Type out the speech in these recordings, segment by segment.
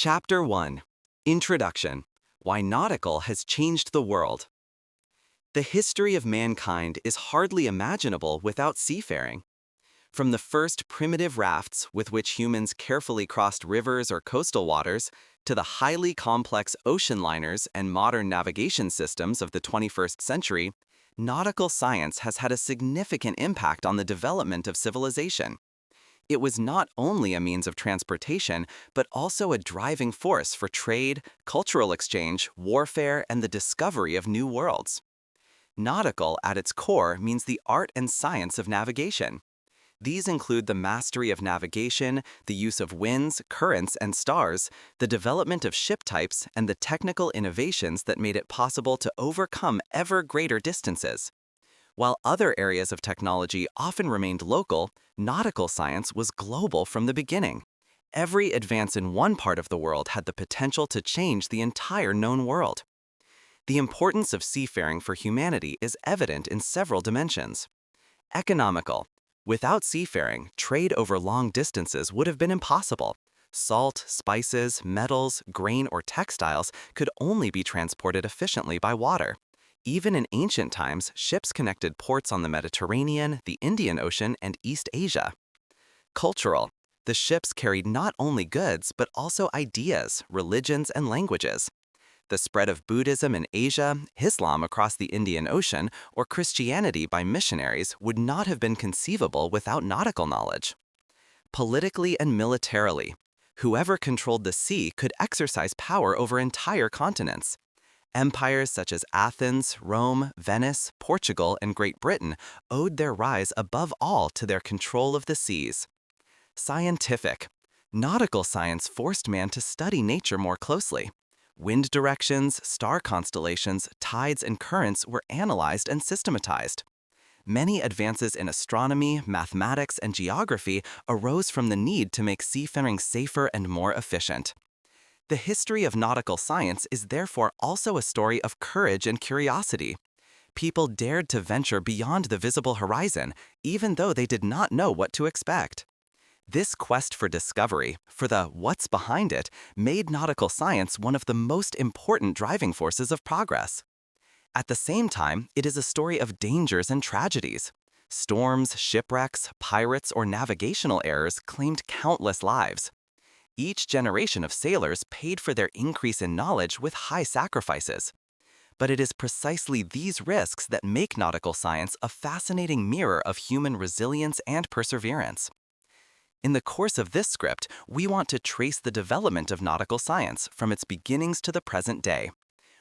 Chapter 1. Introduction. Why Nautical has Changed the World. The history of mankind is hardly imaginable without seafaring. From the first primitive rafts with which humans carefully crossed rivers or coastal waters, to the highly complex ocean liners and modern navigation systems of the 21st century, nautical science has had a significant impact on the development of civilization. It was not only a means of transportation, but also a driving force for trade, cultural exchange, warfare, and the discovery of new worlds. Nautical, at its core, means the art and science of navigation. These include the mastery of navigation, the use of winds, currents, and stars, the development of ship types, and the technical innovations that made it possible to overcome ever greater distances. While other areas of technology often remained local, nautical science was global from the beginning. Every advance in one part of the world had the potential to change the entire known world. The importance of seafaring for humanity is evident in several dimensions. Economical. Without seafaring, trade over long distances would have been impossible. Salt, spices, metals, grain, or textiles could only be transported efficiently by water. Even in ancient times, ships connected ports on the Mediterranean, the Indian Ocean, and East Asia. Cultural. The ships carried not only goods, but also ideas, religions, and languages. The spread of Buddhism in Asia, Islam across the Indian Ocean, or Christianity by missionaries would not have been conceivable without nautical knowledge. Politically and militarily. Whoever controlled the sea could exercise power over entire continents. Empires such as Athens, Rome, Venice, Portugal, and Great Britain owed their rise above all to their control of the seas. Scientific. Nautical science forced man to study nature more closely. Wind directions, star constellations, tides, and currents were analyzed and systematized. Many advances in astronomy, mathematics, and geography arose from the need to make seafaring safer and more efficient. The history of nautical science is therefore also a story of courage and curiosity. People dared to venture beyond the visible horizon, even though they did not know what to expect. This quest for discovery, for the what's behind it, made nautical science one of the most important driving forces of progress. At the same time, it is a story of dangers and tragedies. Storms, shipwrecks, pirates, or navigational errors claimed countless lives. Each generation of sailors paid for their increase in knowledge with high sacrifices. But it is precisely these risks that make nautical science a fascinating mirror of human resilience and perseverance. In the course of this script, we want to trace the development of nautical science from its beginnings to the present day.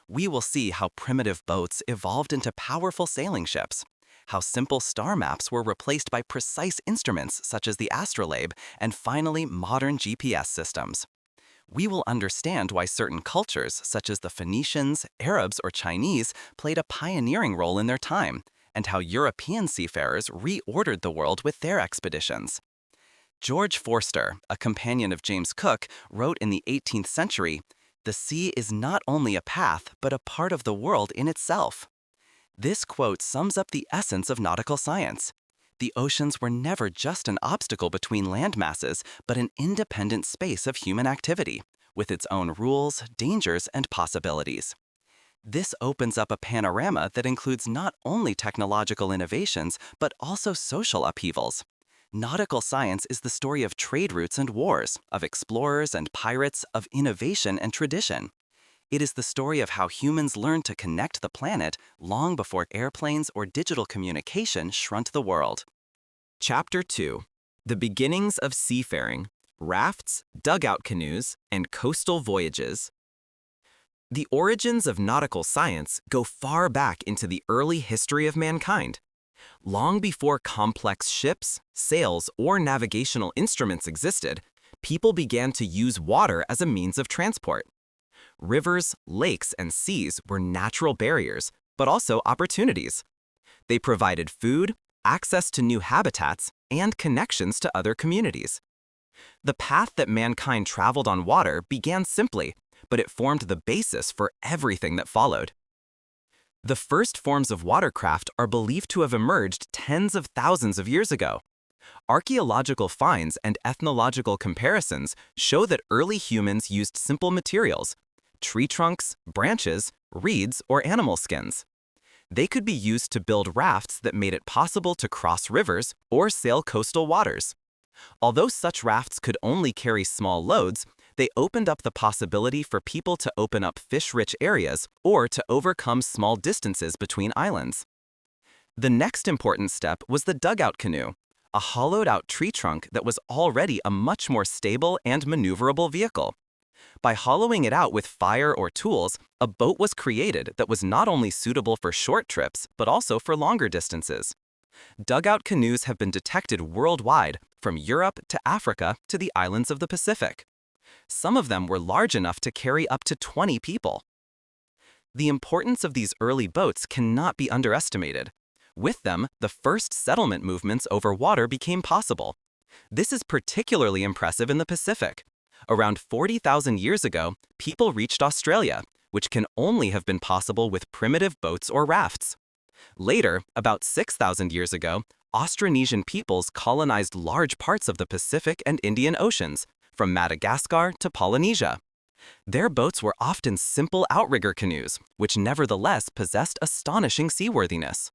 We will see how primitive boats evolved into powerful sailing ships, how simple star maps were replaced by precise instruments such as the astrolabe, and finally modern GPS systems. We will understand why certain cultures, such as the Phoenicians, Arabs, or Chinese, played a pioneering role in their time, and how European seafarers reordered the world with their expeditions. George Forster, a companion of James Cook, wrote in the 18th century, "The sea is not only a path, but a part of the world in itself." This quote sums up the essence of nautical science. The oceans were never just an obstacle between land masses, but an independent space of human activity, with its own rules, dangers, and possibilities. This opens up a panorama that includes not only technological innovations, but also social upheavals. Nautical science is the story of trade routes and wars, of explorers and pirates, of innovation and tradition. It is the story of how humans learned to connect the planet long before airplanes or digital communication shrunk the world. Chapter 2. The Beginnings of Seafaring, Rafts, Dugout Canoes, and Coastal Voyages. The origins of nautical science go far back into the early history of mankind. Long before complex ships, sails, or navigational instruments existed, people began to use water as a means of transport. Rivers, lakes, and seas were natural barriers, but also opportunities. They provided food, access to new habitats, and connections to other communities. The path that mankind traveled on water began simply, but it formed the basis for everything that followed. The first forms of watercraft are believed to have emerged tens of thousands of years ago. Archaeological finds and ethnological comparisons show that early humans used simple materials, tree trunks, branches, reeds, or animal skins. They could be used to build rafts that made it possible to cross rivers or sail coastal waters. Although such rafts could only carry small loads, they opened up the possibility for people to open up fish-rich areas or to overcome small distances between islands. The next important step was the dugout canoe, a hollowed-out tree trunk that was already a much more stable and maneuverable vehicle. By hollowing it out with fire or tools, a boat was created that was not only suitable for short trips, but also for longer distances. Dugout canoes have been detected worldwide, from Europe to Africa to the islands of the Pacific. Some of them were large enough to carry up to 20 people. The importance of these early boats cannot be underestimated. With them, the first settlement movements over water became possible. This is particularly impressive in the Pacific. Around 40,000 years ago, people reached Australia, which can only have been possible with primitive boats or rafts. Later, about 6,000 years ago, Austronesian peoples colonized large parts of the Pacific and Indian Oceans, from Madagascar to Polynesia. Their boats were often simple outrigger canoes, which nevertheless possessed astonishing seaworthiness.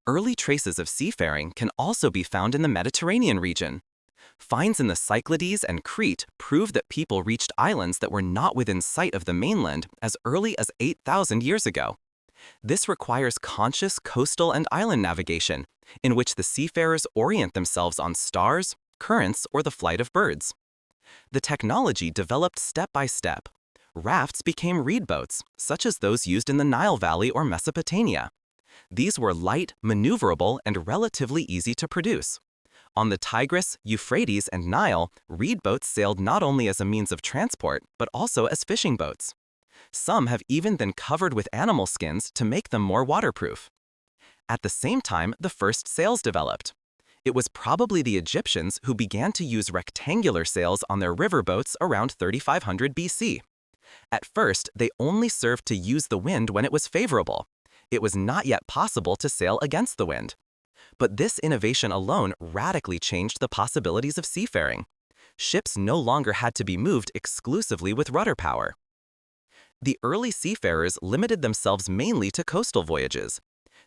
Early traces of seafaring can also be found in the Mediterranean region. Finds in the Cyclades and Crete prove that people reached islands that were not within sight of the mainland as early as 8,000 years ago. This requires conscious coastal and island navigation, in which the seafarers orient themselves on stars, currents, or the flight of birds. The technology developed step by step. Rafts became reed boats, such as those used in the Nile Valley or Mesopotamia. These were light, maneuverable, and relatively easy to produce. On the Tigris, Euphrates, and Nile, reed boats sailed not only as a means of transport, but also as fishing boats. Some have even been covered with animal skins to make them more waterproof. At the same time, the first sails developed. It was probably the Egyptians who began to use rectangular sails on their riverboats around 3500 BC. At first, they only served to use the wind when it was favorable. It was not yet possible to sail against the wind. But this innovation alone radically changed the possibilities of seafaring. Ships no longer had to be moved exclusively with rudder power. The early seafarers limited themselves mainly to coastal voyages.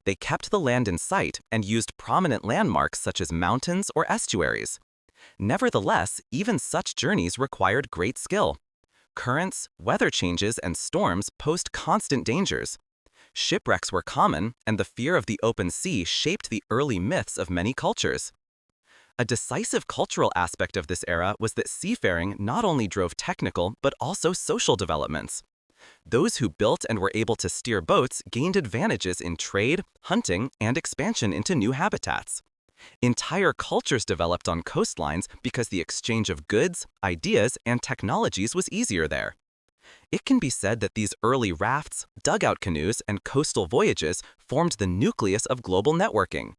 They kept the land in sight and used prominent landmarks such as mountains or estuaries. Nevertheless, even such journeys required great skill. Currents, weather changes, and storms posed constant dangers. Shipwrecks were common, and the fear of the open sea shaped the early myths of many cultures. A decisive cultural aspect of this era was that seafaring not only drove technical but also social developments. Those who built and were able to steer boats gained advantages in trade, hunting, and expansion into new habitats. Entire cultures developed on coastlines because the exchange of goods, ideas, and technologies was easier there. It can be said that these early rafts, dugout canoes, and coastal voyages formed the nucleus of global networking.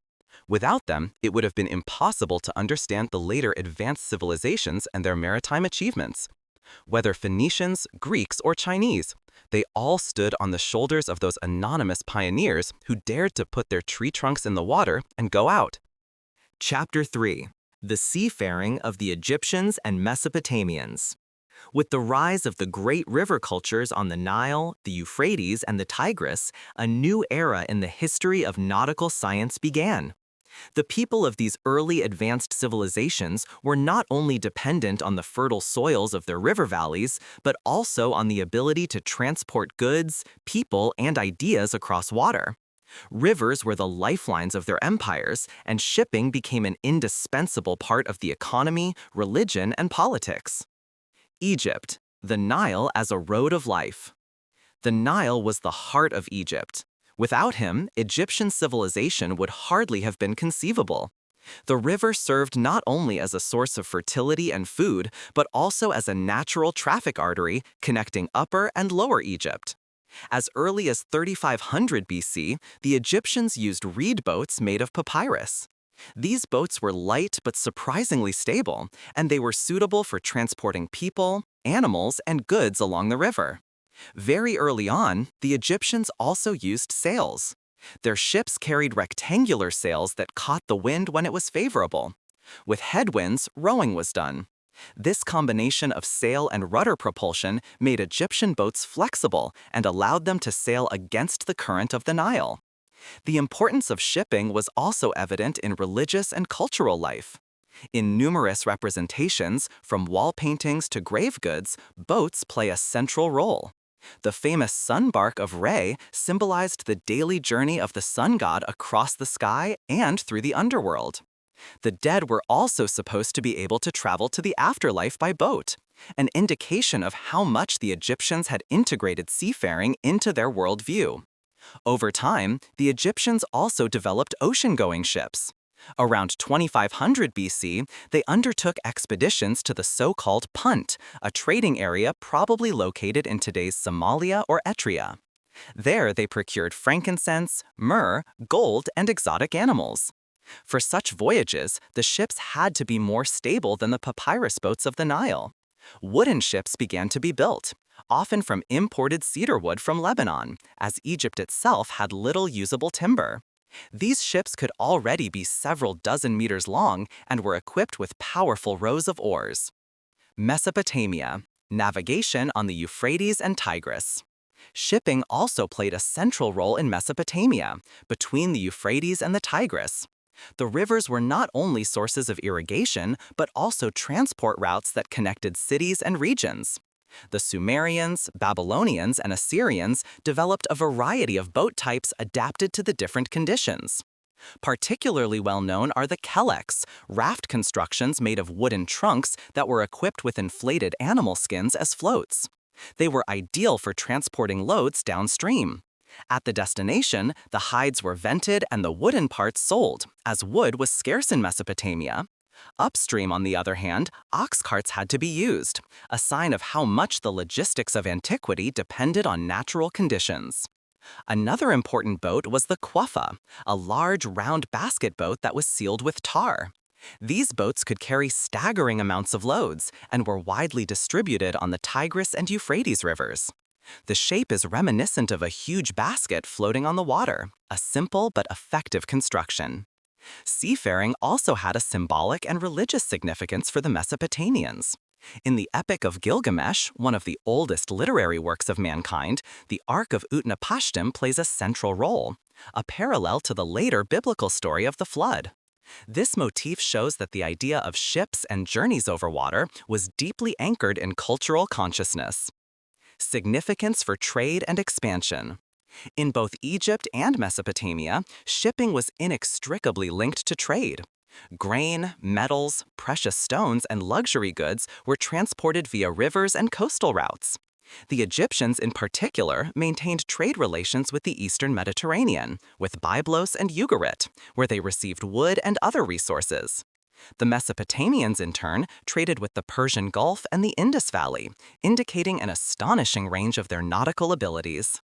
Without them, it would have been impossible to understand the later advanced civilizations and their maritime achievements. Whether Phoenicians, Greeks, or Chinese, they all stood on the shoulders of those anonymous pioneers who dared to put their tree trunks in the water and go out. Chapter 3. The Seafaring of the Egyptians and Mesopotamians. With the rise of the great river cultures on the Nile, the Euphrates, and the Tigris, a new era in the history of nautical science began. The people of these early advanced civilizations were not only dependent on the fertile soils of their river valleys, but also on the ability to transport goods, people, and ideas across water. Rivers were the lifelines of their empires, and shipping became an indispensable part of the economy, religion, and politics. Egypt, the Nile as a road of life. The Nile was the heart of Egypt. Without him, Egyptian civilization would hardly have been conceivable. The river served not only as a source of fertility and food, but also as a natural traffic artery connecting Upper and Lower Egypt. As early as 3500 BC, the Egyptians used reed boats made of papyrus. These boats were light but surprisingly stable, and they were suitable for transporting people, animals, and goods along the river. Very early on, the Egyptians also used sails. Their ships carried rectangular sails that caught the wind when it was favorable. With headwinds, rowing was done. This combination of sail and rudder propulsion made Egyptian boats flexible and allowed them to sail against the current of the Nile. The importance of shipping was also evident in religious and cultural life. In numerous representations, from wall paintings to grave goods, boats play a central role. The famous sun bark of Re symbolized the daily journey of the sun god across the sky and through the underworld. The dead were also supposed to be able to travel to the afterlife by boat, an indication of how much the Egyptians had integrated seafaring into their worldview. Over time, the Egyptians also developed ocean-going ships. Around 2500 BC, they undertook expeditions to the so-called Punt, a trading area probably located in today's Somalia or Eritrea. There, they procured frankincense, myrrh, gold, and exotic animals. For such voyages, the ships had to be more stable than the papyrus boats of the Nile. Wooden ships began to be built, often from imported cedar wood from Lebanon, as Egypt itself had little usable timber. These ships could already be several dozen meters long and were equipped with powerful rows of oars. Mesopotamia, navigation on the Euphrates and Tigris. Shipping also played a central role in Mesopotamia, between the Euphrates and the Tigris. The rivers were not only sources of irrigation, but also transport routes that connected cities and regions. The Sumerians, Babylonians, and Assyrians developed a variety of boat types adapted to the different conditions. Particularly well known are the keleks, raft constructions made of wooden trunks that were equipped with inflated animal skins as floats. They were ideal for transporting loads downstream. At the destination, the hides were vented and the wooden parts sold, as wood was scarce in Mesopotamia. Upstream, on the other hand, ox carts had to be used, a sign of how much the logistics of antiquity depended on natural conditions. Another important boat was the quaffa, a large round basket boat that was sealed with tar. These boats could carry staggering amounts of loads and were widely distributed on the Tigris and Euphrates rivers. The shape is reminiscent of a huge basket floating on the water, a simple but effective construction. Seafaring also had a symbolic and religious significance for the Mesopotamians. In the Epic of Gilgamesh, one of the oldest literary works of mankind, the Ark of Utnapishtim plays a central role, a parallel to the later biblical story of the flood. This motif shows that the idea of ships and journeys over water was deeply anchored in cultural consciousness. Significance for trade and expansion. In both Egypt and Mesopotamia, shipping was inextricably linked to trade. Grain, metals, precious stones, and luxury goods were transported via rivers and coastal routes. The Egyptians in particular maintained trade relations with the Eastern Mediterranean, with Byblos and Ugarit, where they received wood and other resources. The Mesopotamians, in turn, traded with the Persian Gulf and the Indus Valley, indicating an astonishing range of their nautical abilities.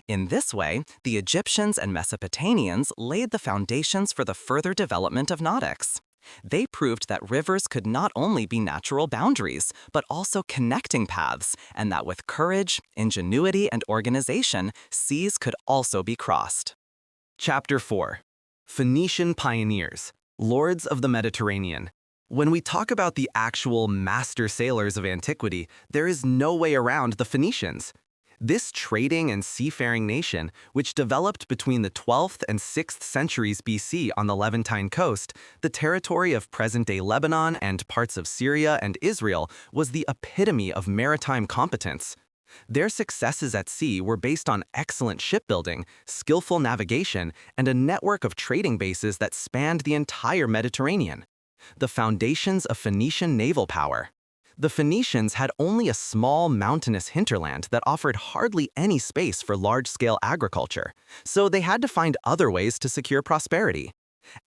In this way, the Egyptians and Mesopotamians laid the foundations for the further development of nautics. They proved that rivers could not only be natural boundaries, but also connecting paths, and that with courage, ingenuity, and organization, seas could also be crossed. Chapter 4. Phoenician Pioneers, Lords of the Mediterranean. When we talk about the actual master sailors of antiquity, there is no way around the Phoenicians. This trading and seafaring nation, which developed between the 12th and 6th centuries BC on the Levantine coast, the territory of present-day Lebanon and parts of Syria and Israel, was the epitome of maritime competence. Their successes at sea were based on excellent shipbuilding, skillful navigation, and a network of trading bases that spanned the entire Mediterranean. The foundations of Phoenician naval power. The Phoenicians had only a small mountainous hinterland that offered hardly any space for large-scale agriculture, so they had to find other ways to secure prosperity.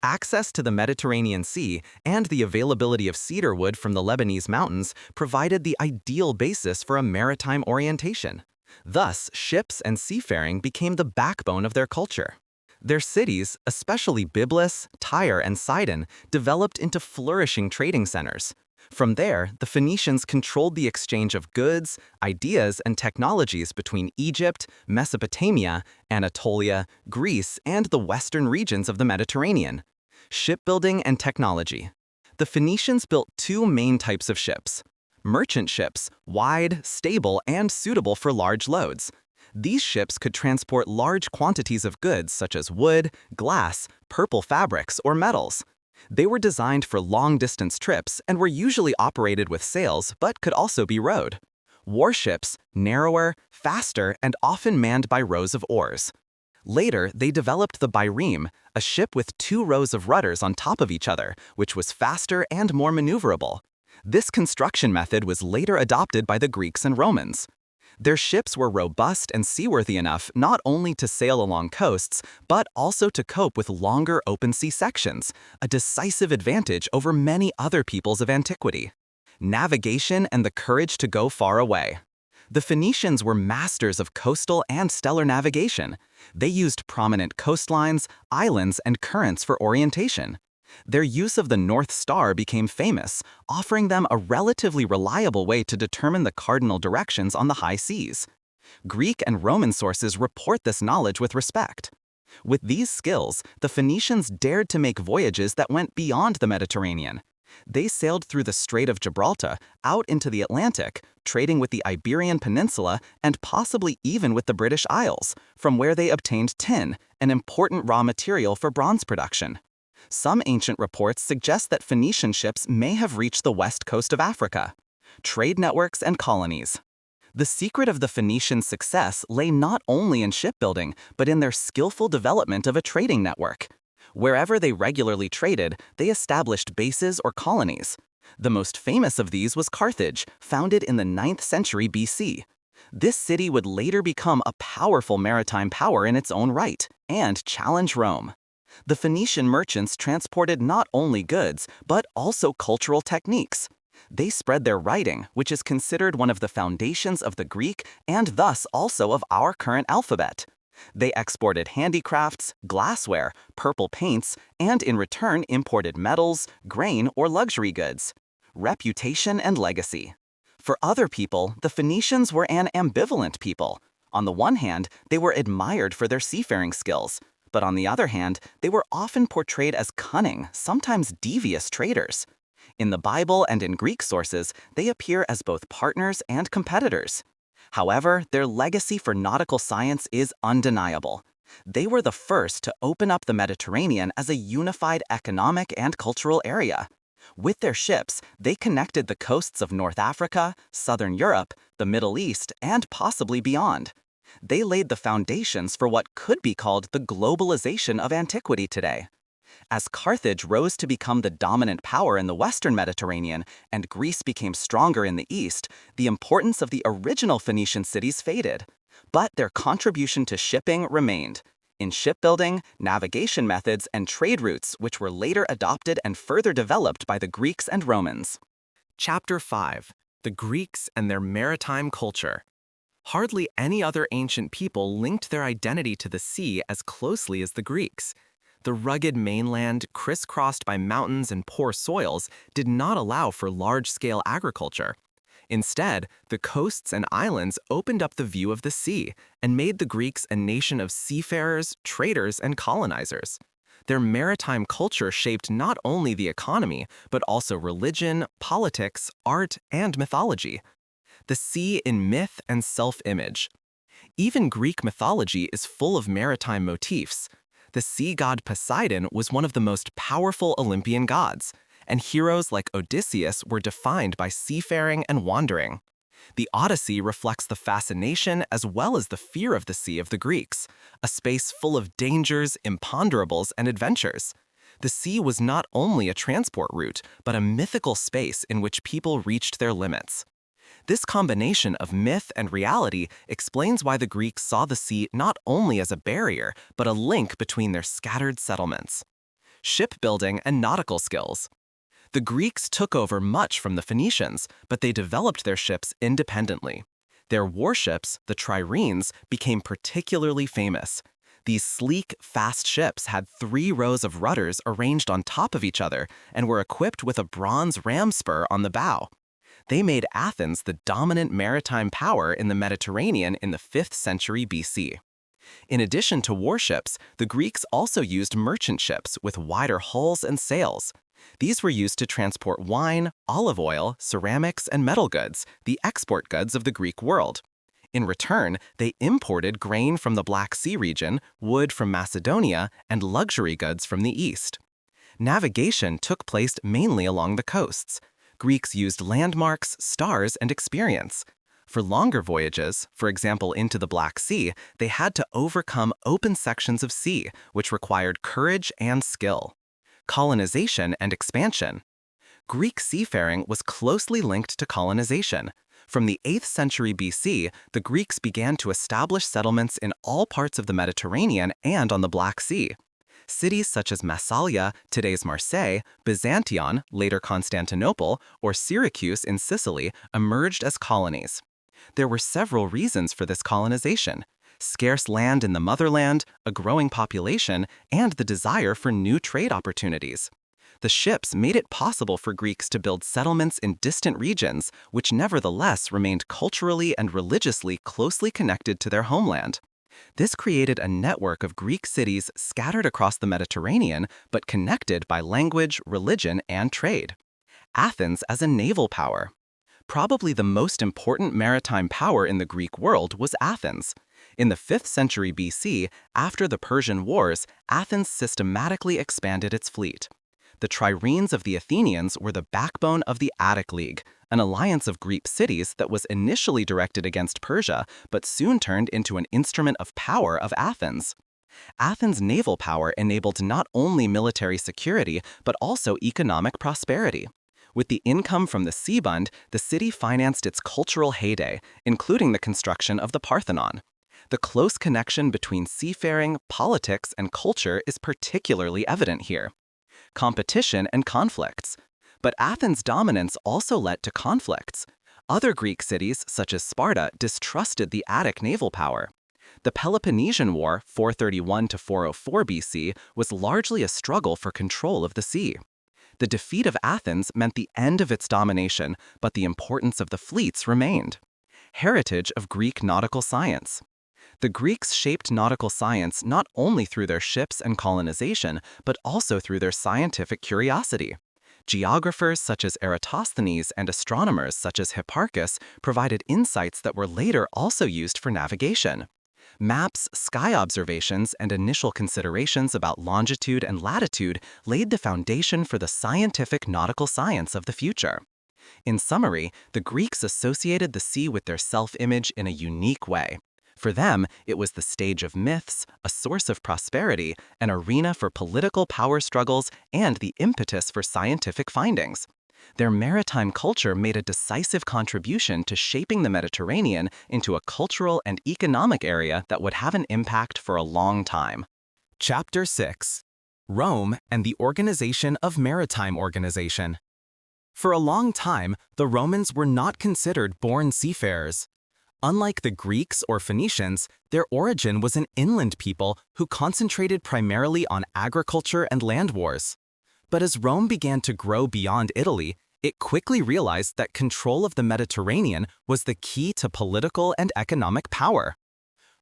Access to the Mediterranean Sea and the availability of cedar wood from the Lebanese mountains provided the ideal basis for a maritime orientation. Thus, ships and seafaring became the backbone of their culture. Their cities, especially Byblos, Tyre, and Sidon, developed into flourishing trading centers. From there, the Phoenicians controlled the exchange of goods, ideas, and technologies between Egypt, Mesopotamia, Anatolia, Greece, and the western regions of the Mediterranean. Shipbuilding and technology. The Phoenicians built two main types of ships. Merchant ships, wide, stable, and suitable for large loads. These ships could transport large quantities of goods such as wood, glass, purple fabrics, or metals. They were designed for long-distance trips and were usually operated with sails but could also be rowed. Warships, narrower, faster, and often manned by rows of oars. Later, they developed the bireme, a ship with two rows of rudders on top of each other, which was faster and more maneuverable. This construction method was later adopted by the Greeks and Romans. Their ships were robust and seaworthy enough not only to sail along coasts, but also to cope with longer open sea sections, a decisive advantage over many other peoples of antiquity. Navigation and the courage to go far away. The Phoenicians were masters of coastal and stellar navigation. They used prominent coastlines, islands, and currents for orientation. Their use of the North Star became famous, offering them a relatively reliable way to determine the cardinal directions on the high seas. Greek and Roman sources report this knowledge with respect. With these skills, the Phoenicians dared to make voyages that went beyond the Mediterranean. They sailed through the Strait of Gibraltar, out into the Atlantic, trading with the Iberian Peninsula and possibly even with the British Isles, from where they obtained tin, an important raw material for bronze production. Some ancient reports suggest that Phoenician ships may have reached the west coast of Africa. Trade networks and colonies. The secret of the Phoenician success lay not only in shipbuilding, but in their skillful development of a trading network. Wherever they regularly traded, they established bases or colonies. The most famous of these was Carthage, founded in the 9th century BC. This city would later become a powerful maritime power in its own right, and challenge Rome. The Phoenician merchants transported not only goods, but also cultural techniques. They spread their writing, which is considered one of the foundations of the Greek and thus also of our current alphabet. They exported handicrafts, glassware, purple paints, and in return imported metals, grain, or luxury goods. Reputation and legacy. For other people, the Phoenicians were an ambivalent people. On the one hand, they were admired for their seafaring skills. But on the other hand, they were often portrayed as cunning, sometimes devious traders. In the Bible and in Greek sources, they appear as both partners and competitors. However, their legacy for nautical science is undeniable. They were the first to open up the Mediterranean as a unified economic and cultural area. With their ships, they connected the coasts of North Africa, Southern Europe, the Middle East, and possibly beyond. They laid the foundations for what could be called the globalization of antiquity today. As Carthage rose to become the dominant power in the Western Mediterranean and Greece became stronger in the East, the importance of the original Phoenician cities faded. But their contribution to shipping remained, in shipbuilding, navigation methods, and trade routes which were later adopted and further developed by the Greeks and Romans. Chapter 5. The Greeks and their maritime culture. Hardly any other ancient people linked their identity to the sea as closely as the Greeks. The rugged mainland, crisscrossed by mountains and poor soils, did not allow for large-scale agriculture. Instead, the coasts and islands opened up the view of the sea and made the Greeks a nation of seafarers, traders, and colonizers. Their maritime culture shaped not only the economy, but also religion, politics, art, and mythology. The sea in myth and self-image. Even Greek mythology is full of maritime motifs. The sea god Poseidon was one of the most powerful Olympian gods, and heroes like Odysseus were defined by seafaring and wandering. The Odyssey reflects the fascination as well as the fear of the sea of the Greeks, a space full of dangers, imponderables, and adventures. The sea was not only a transport route, but a mythical space in which people reached their limits. This combination of myth and reality explains why the Greeks saw the sea not only as a barrier, but a link between their scattered settlements. Shipbuilding and nautical skills. The Greeks took over much from the Phoenicians, but they developed their ships independently. Their warships, the triremes, became particularly famous. These sleek, fast ships had 3 rows of rudders arranged on top of each other and were equipped with a bronze ram spur on the bow. They made Athens the dominant maritime power in the Mediterranean in the 5th century BC. In addition to warships, the Greeks also used merchant ships with wider hulls and sails. These were used to transport wine, olive oil, ceramics, and metal goods, the export goods of the Greek world. In return, they imported grain from the Black Sea region, wood from Macedonia, and luxury goods from the east. Navigation took place mainly along the coasts. Greeks used landmarks, stars, and experience. For longer voyages, for example into the Black Sea, they had to overcome open sections of sea, which required courage and skill. Colonization and expansion. Greek seafaring was closely linked to colonization. From the 8th century BC, the Greeks began to establish settlements in all parts of the Mediterranean and on the Black Sea. Cities such as Massalia, today's Marseille, Byzantion, later Constantinople, or Syracuse in Sicily emerged as colonies. There were several reasons for this colonization: scarce land in the motherland, a growing population, and the desire for new trade opportunities. The ships made it possible for Greeks to build settlements in distant regions, which nevertheless remained culturally and religiously closely connected to their homeland. This created a network of Greek cities scattered across the Mediterranean, but connected by language, religion, and trade. Athens as a naval power. Probably the most important maritime power in the Greek world was Athens. In the 5th century BC, after the Persian Wars, Athens systematically expanded its fleet. The triremes of the Athenians were the backbone of the Attic League, an alliance of Greek cities that was initially directed against Persia, but soon turned into an instrument of power of Athens. Athens' naval power enabled not only military security, but also economic prosperity. With the income from the seabund, the city financed its cultural heyday, including the construction of the Parthenon. The close connection between seafaring, politics, and culture is particularly evident here. Competition and conflicts. But Athens' dominance also led to conflicts. Other Greek cities, such as Sparta, distrusted the Attic naval power. The Peloponnesian War, 431 to 404 BC, was largely a struggle for control of the sea. The defeat of Athens meant the end of its domination, but the importance of the fleets remained. Heritage of Greek nautical science. The Greeks shaped nautical science not only through their ships and colonization, but also through their scientific curiosity. Geographers such as Eratosthenes and astronomers such as Hipparchus provided insights that were later also used for navigation. Maps, sky observations, and initial considerations about longitude and latitude laid the foundation for the scientific nautical science of the future. In summary, the Greeks associated the sea with their self-image in a unique way. For them, it was the stage of myths, a source of prosperity, an arena for political power struggles, and the impetus for scientific findings. Their maritime culture made a decisive contribution to shaping the Mediterranean into a cultural and economic area that would have an impact for a long time. Chapter 6. Rome and the Organization of Maritime Organization. For a long time, the Romans were not considered born seafarers. Unlike the Greeks or Phoenicians, their origin was an inland people who concentrated primarily on agriculture and land wars. But as Rome began to grow beyond Italy, it quickly realized that control of the Mediterranean was the key to political and economic power.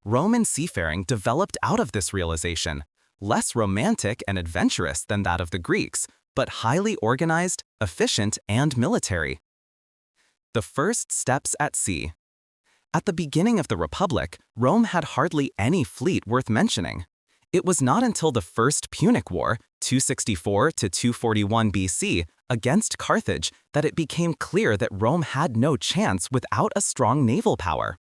Roman seafaring developed out of this realization, less romantic and adventurous than that of the Greeks, but highly organized, efficient, and military. The first steps at sea. At the beginning of the Republic, Rome had hardly any fleet worth mentioning. It was not until the First Punic War, 264 to 241 BC, against Carthage that it became clear that Rome had no chance without a strong naval power.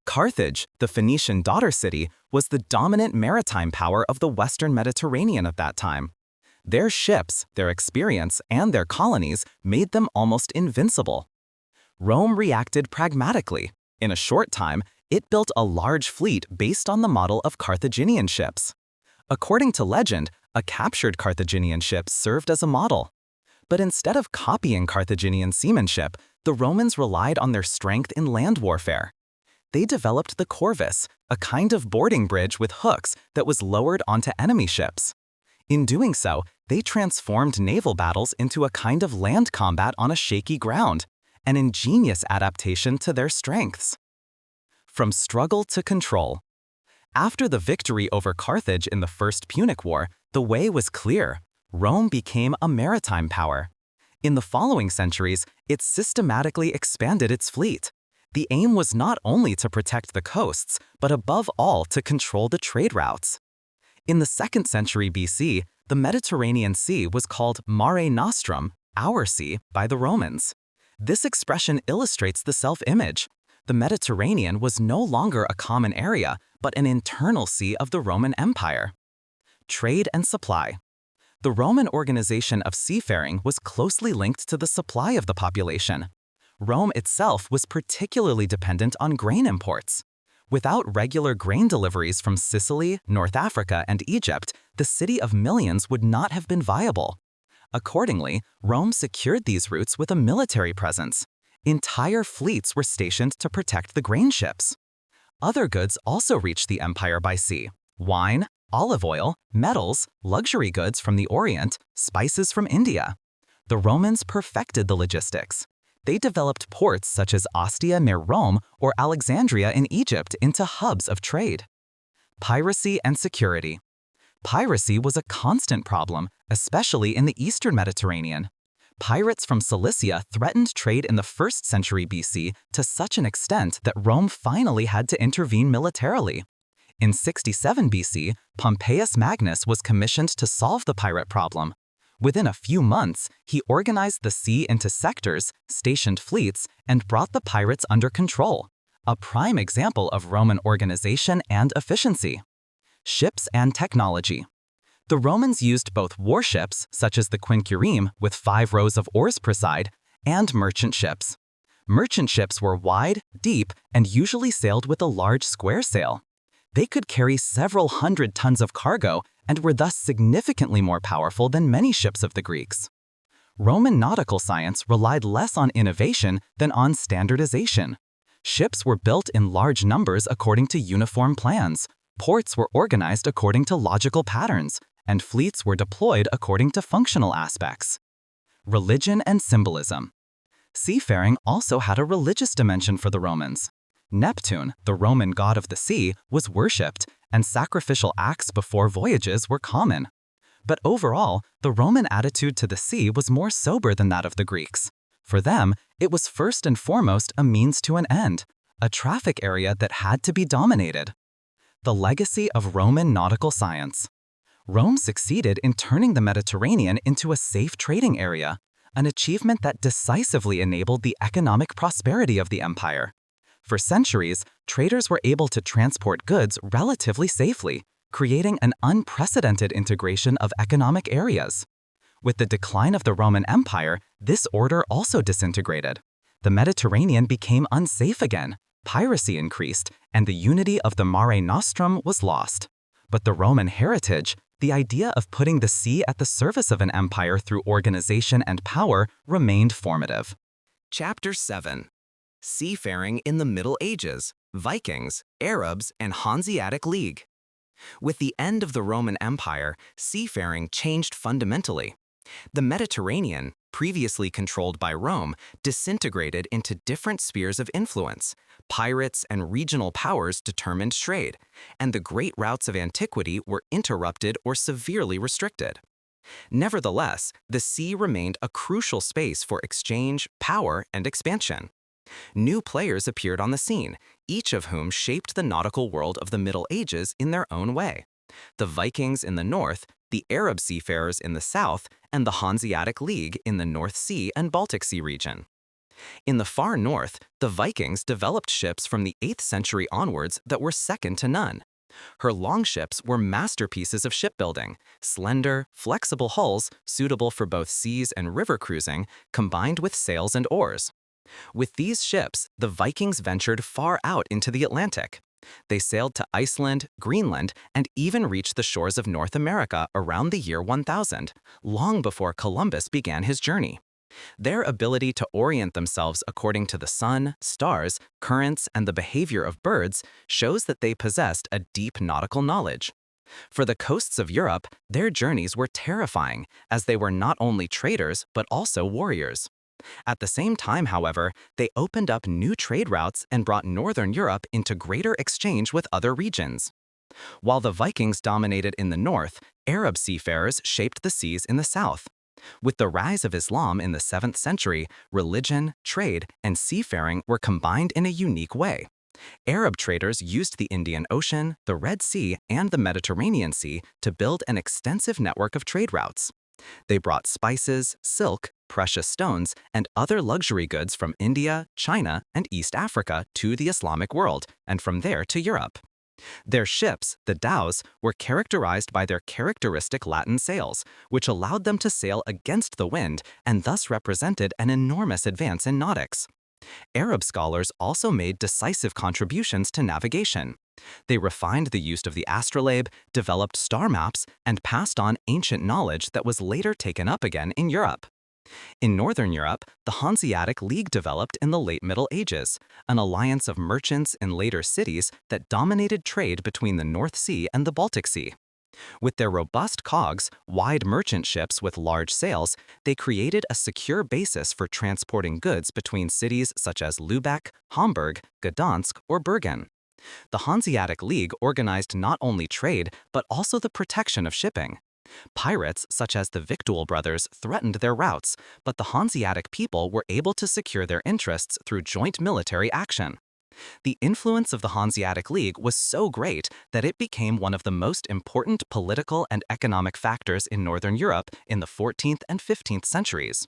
Carthage, the Phoenician daughter city, was the dominant maritime power of the Western Mediterranean at that time. Their ships, their experience, and their colonies made them almost invincible. Rome reacted pragmatically. In a short time, it built a large fleet based on the model of Carthaginian ships. According to legend, a captured Carthaginian ship served as a model. But instead of copying Carthaginian seamanship, the Romans relied on their strength in land warfare. They developed the corvus, a kind of boarding bridge with hooks that was lowered onto enemy ships. In doing so, they transformed naval battles into a kind of land combat on a shaky ground, an ingenious adaptation to their strengths. From struggle to control. After the victory over Carthage in the First Punic War, the way was clear. Rome became a maritime power. In the following centuries, it systematically expanded its fleet. The aim was not only to protect the coasts, but above all to control the trade routes. In the 2nd century BC, the Mediterranean Sea was called Mare Nostrum, our sea, by the Romans. This expression illustrates the self-image. The Mediterranean was no longer a common area, but an internal sea of the Roman Empire. Trade and supply. The Roman organization of seafaring was closely linked to the supply of the population. Rome itself was particularly dependent on grain imports. Without regular grain deliveries from Sicily, North Africa, and Egypt, the city of millions would not have been viable. Accordingly, Rome secured these routes with a military presence. Entire fleets were stationed to protect the grain ships. Other goods also reached the empire by sea: wine, olive oil, metals, luxury goods from the Orient, spices from India. The Romans perfected the logistics. They developed ports such as Ostia near Rome or Alexandria in Egypt into hubs of trade. Piracy and security. Piracy was a constant problem, especially in the eastern Mediterranean. Pirates from Cilicia threatened trade in the 1st century BC to such an extent that Rome finally had to intervene militarily. In 67 BC, Pompeius Magnus was commissioned to solve the pirate problem. Within a few months, he organized the sea into sectors, stationed fleets, and brought the pirates under control. A prime example of Roman organization and efficiency. Ships and technology. The Romans used both warships, such as the quinquereme with 5 rows of oars per side, and merchant ships. Merchant ships were wide, deep, and usually sailed with a large square sail. They could carry several hundred tons of cargo and were thus significantly more powerful than many ships of the Greeks. Roman nautical science relied less on innovation than on standardization. Ships were built in large numbers according to uniform plans, ports were organized according to logical patterns, and fleets were deployed according to functional aspects. Religion and symbolism. Seafaring also had a religious dimension for the Romans. Neptune, the Roman god of the sea, was worshipped, and sacrificial acts before voyages were common. But overall, the Roman attitude to the sea was more sober than that of the Greeks. For them, it was first and foremost a means to an end, a traffic area that had to be dominated. The legacy of Roman nautical science. Rome succeeded in turning the Mediterranean into a safe trading area, an achievement that decisively enabled the economic prosperity of the empire. For centuries, traders were able to transport goods relatively safely, creating an unprecedented integration of economic areas. With the decline of the Roman Empire, this order also disintegrated. The Mediterranean became unsafe again, piracy increased, and the unity of the Mare Nostrum was lost. But the Roman heritage, the idea of putting the sea at the service of an empire through organization and power, remained formative. Chapter 7. Seafaring in the Middle Ages, Vikings, Arabs, and Hanseatic League. With the end of the Roman Empire, seafaring changed fundamentally. The Mediterranean, previously controlled by Rome, disintegrated into different spheres of influence. Pirates and regional powers determined trade, and the great routes of antiquity were interrupted or severely restricted. Nevertheless, the sea remained a crucial space for exchange, power, and expansion. New players appeared on the scene, each of whom shaped the nautical world of the Middle Ages in their own way. The Vikings in the north, the Arab seafarers in the south, and the Hanseatic League in the North Sea and Baltic Sea region. In the far north, the Vikings developed ships from the 8th century onwards that were second to none. Her longships were masterpieces of shipbuilding, slender, flexible hulls suitable for both seas and river cruising, combined with sails and oars. With these ships, the Vikings ventured far out into the Atlantic. They sailed to Iceland, Greenland, and even reached the shores of North America around the year 1000, long before Columbus began his journey. Their ability to orient themselves according to the sun, stars, currents, and the behavior of birds shows that they possessed a deep nautical knowledge. For the coasts of Europe, their journeys were terrifying, as they were not only traders but also warriors. At the same time, however, they opened up new trade routes and brought Northern Europe into greater exchange with other regions. While the Vikings dominated in the north, Arab seafarers shaped the seas in the south. With the rise of Islam in the 7th century, religion, trade, and seafaring were combined in a unique way. Arab traders used the Indian Ocean, the Red Sea, and the Mediterranean Sea to build an extensive network of trade routes. They brought spices, silk, precious stones, and other luxury goods from India, China, and East Africa to the Islamic world, and from there to Europe. Their ships, the dhows, were characterized by their characteristic Latin sails, which allowed them to sail against the wind and thus represented an enormous advance in nautics. Arab scholars also made decisive contributions to navigation. They refined the use of the astrolabe, developed star maps, and passed on ancient knowledge that was later taken up again in Europe. In Northern Europe, the Hanseatic League developed in the late Middle Ages, an alliance of merchants in later cities that dominated trade between the North Sea and the Baltic Sea. With their robust cogs, wide merchant ships with large sails, they created a secure basis for transporting goods between cities such as Lübeck, Hamburg, Gdansk, or Bergen. The Hanseatic League organized not only trade, but also the protection of shipping. Pirates, such as the Victual brothers, threatened their routes, but the Hanseatic people were able to secure their interests through joint military action. The influence of the Hanseatic League was so great that it became one of the most important political and economic factors in Northern Europe in the 14th and 15th centuries.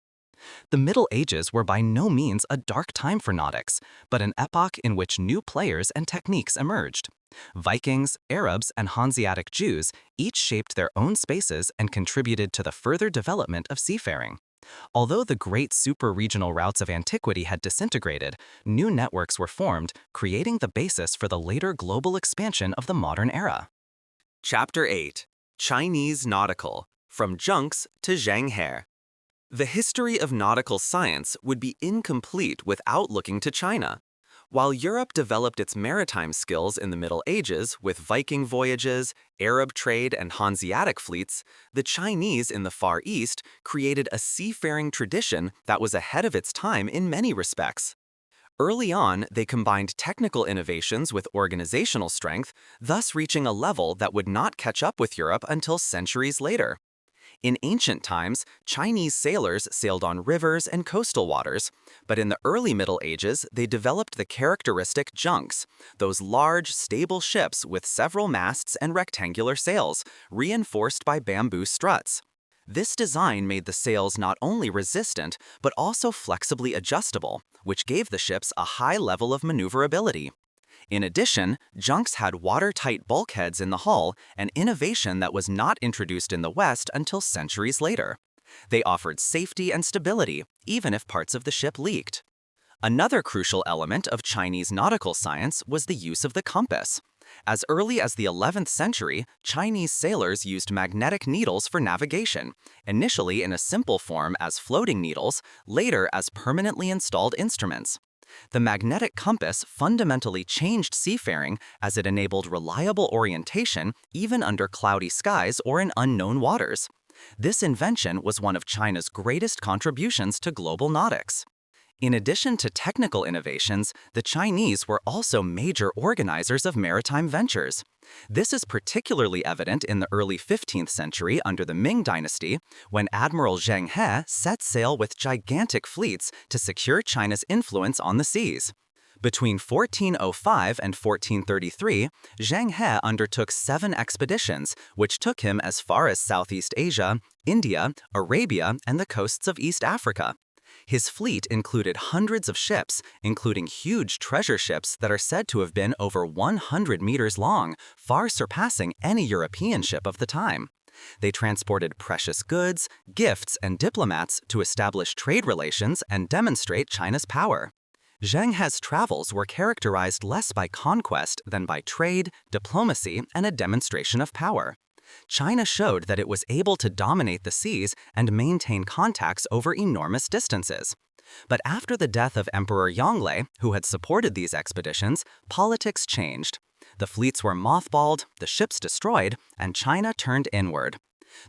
The Middle Ages were by no means a dark time for nautics, but an epoch in which new players and techniques emerged. Vikings, Arabs, and Hanseatic Jews each shaped their own spaces and contributed to the further development of seafaring. Although the great super-regional routes of antiquity had disintegrated, new networks were formed, creating the basis for the later global expansion of the modern era. Chapter 8. Chinese Nautical, From Junks to Zheng He. The history of nautical science would be incomplete without looking to China. While Europe developed its maritime skills in the Middle Ages with Viking voyages, Arab trade, and Hanseatic fleets, the Chinese in the Far East created a seafaring tradition that was ahead of its time in many respects. Early on, they combined technical innovations with organizational strength, thus reaching a level that would not catch up with Europe until centuries later. In ancient times, Chinese sailors sailed on rivers and coastal waters, but in the early Middle Ages, they developed the characteristic junks, those large, stable ships with several masts and rectangular sails, reinforced by bamboo struts. This design made the sails not only resistant, but also flexibly adjustable, which gave the ships a high level of maneuverability. In addition, junks had watertight bulkheads in the hull, an innovation that was not introduced in the West until centuries later. They offered safety and stability, even if parts of the ship leaked. Another crucial element of Chinese nautical science was the use of the compass. As early as the 11th century, Chinese sailors used magnetic needles for navigation, initially in a simple form as floating needles, later as permanently installed instruments. The magnetic compass fundamentally changed seafaring as it enabled reliable orientation even under cloudy skies or in unknown waters. This invention was one of China's greatest contributions to global nautics. In addition to technical innovations, the Chinese were also major organizers of maritime ventures. This is particularly evident in the early 15th century under the Ming Dynasty, when Admiral Zheng He set sail with gigantic fleets to secure China's influence on the seas. Between 1405 and 1433, Zheng He undertook 7 expeditions, which took him as far as Southeast Asia, India, Arabia, and the coasts of East Africa. His fleet included hundreds of ships, including huge treasure ships that are said to have been over 100 meters long, far surpassing any European ship of the time. They transported precious goods, gifts, and diplomats to establish trade relations and demonstrate China's power. Zheng He's travels were characterized less by conquest than by trade, diplomacy, and a demonstration of power. China showed that it was able to dominate the seas and maintain contacts over enormous distances. But after the death of Emperor Yongle, who had supported these expeditions, politics changed. The fleets were mothballed, the ships destroyed, and China turned inward.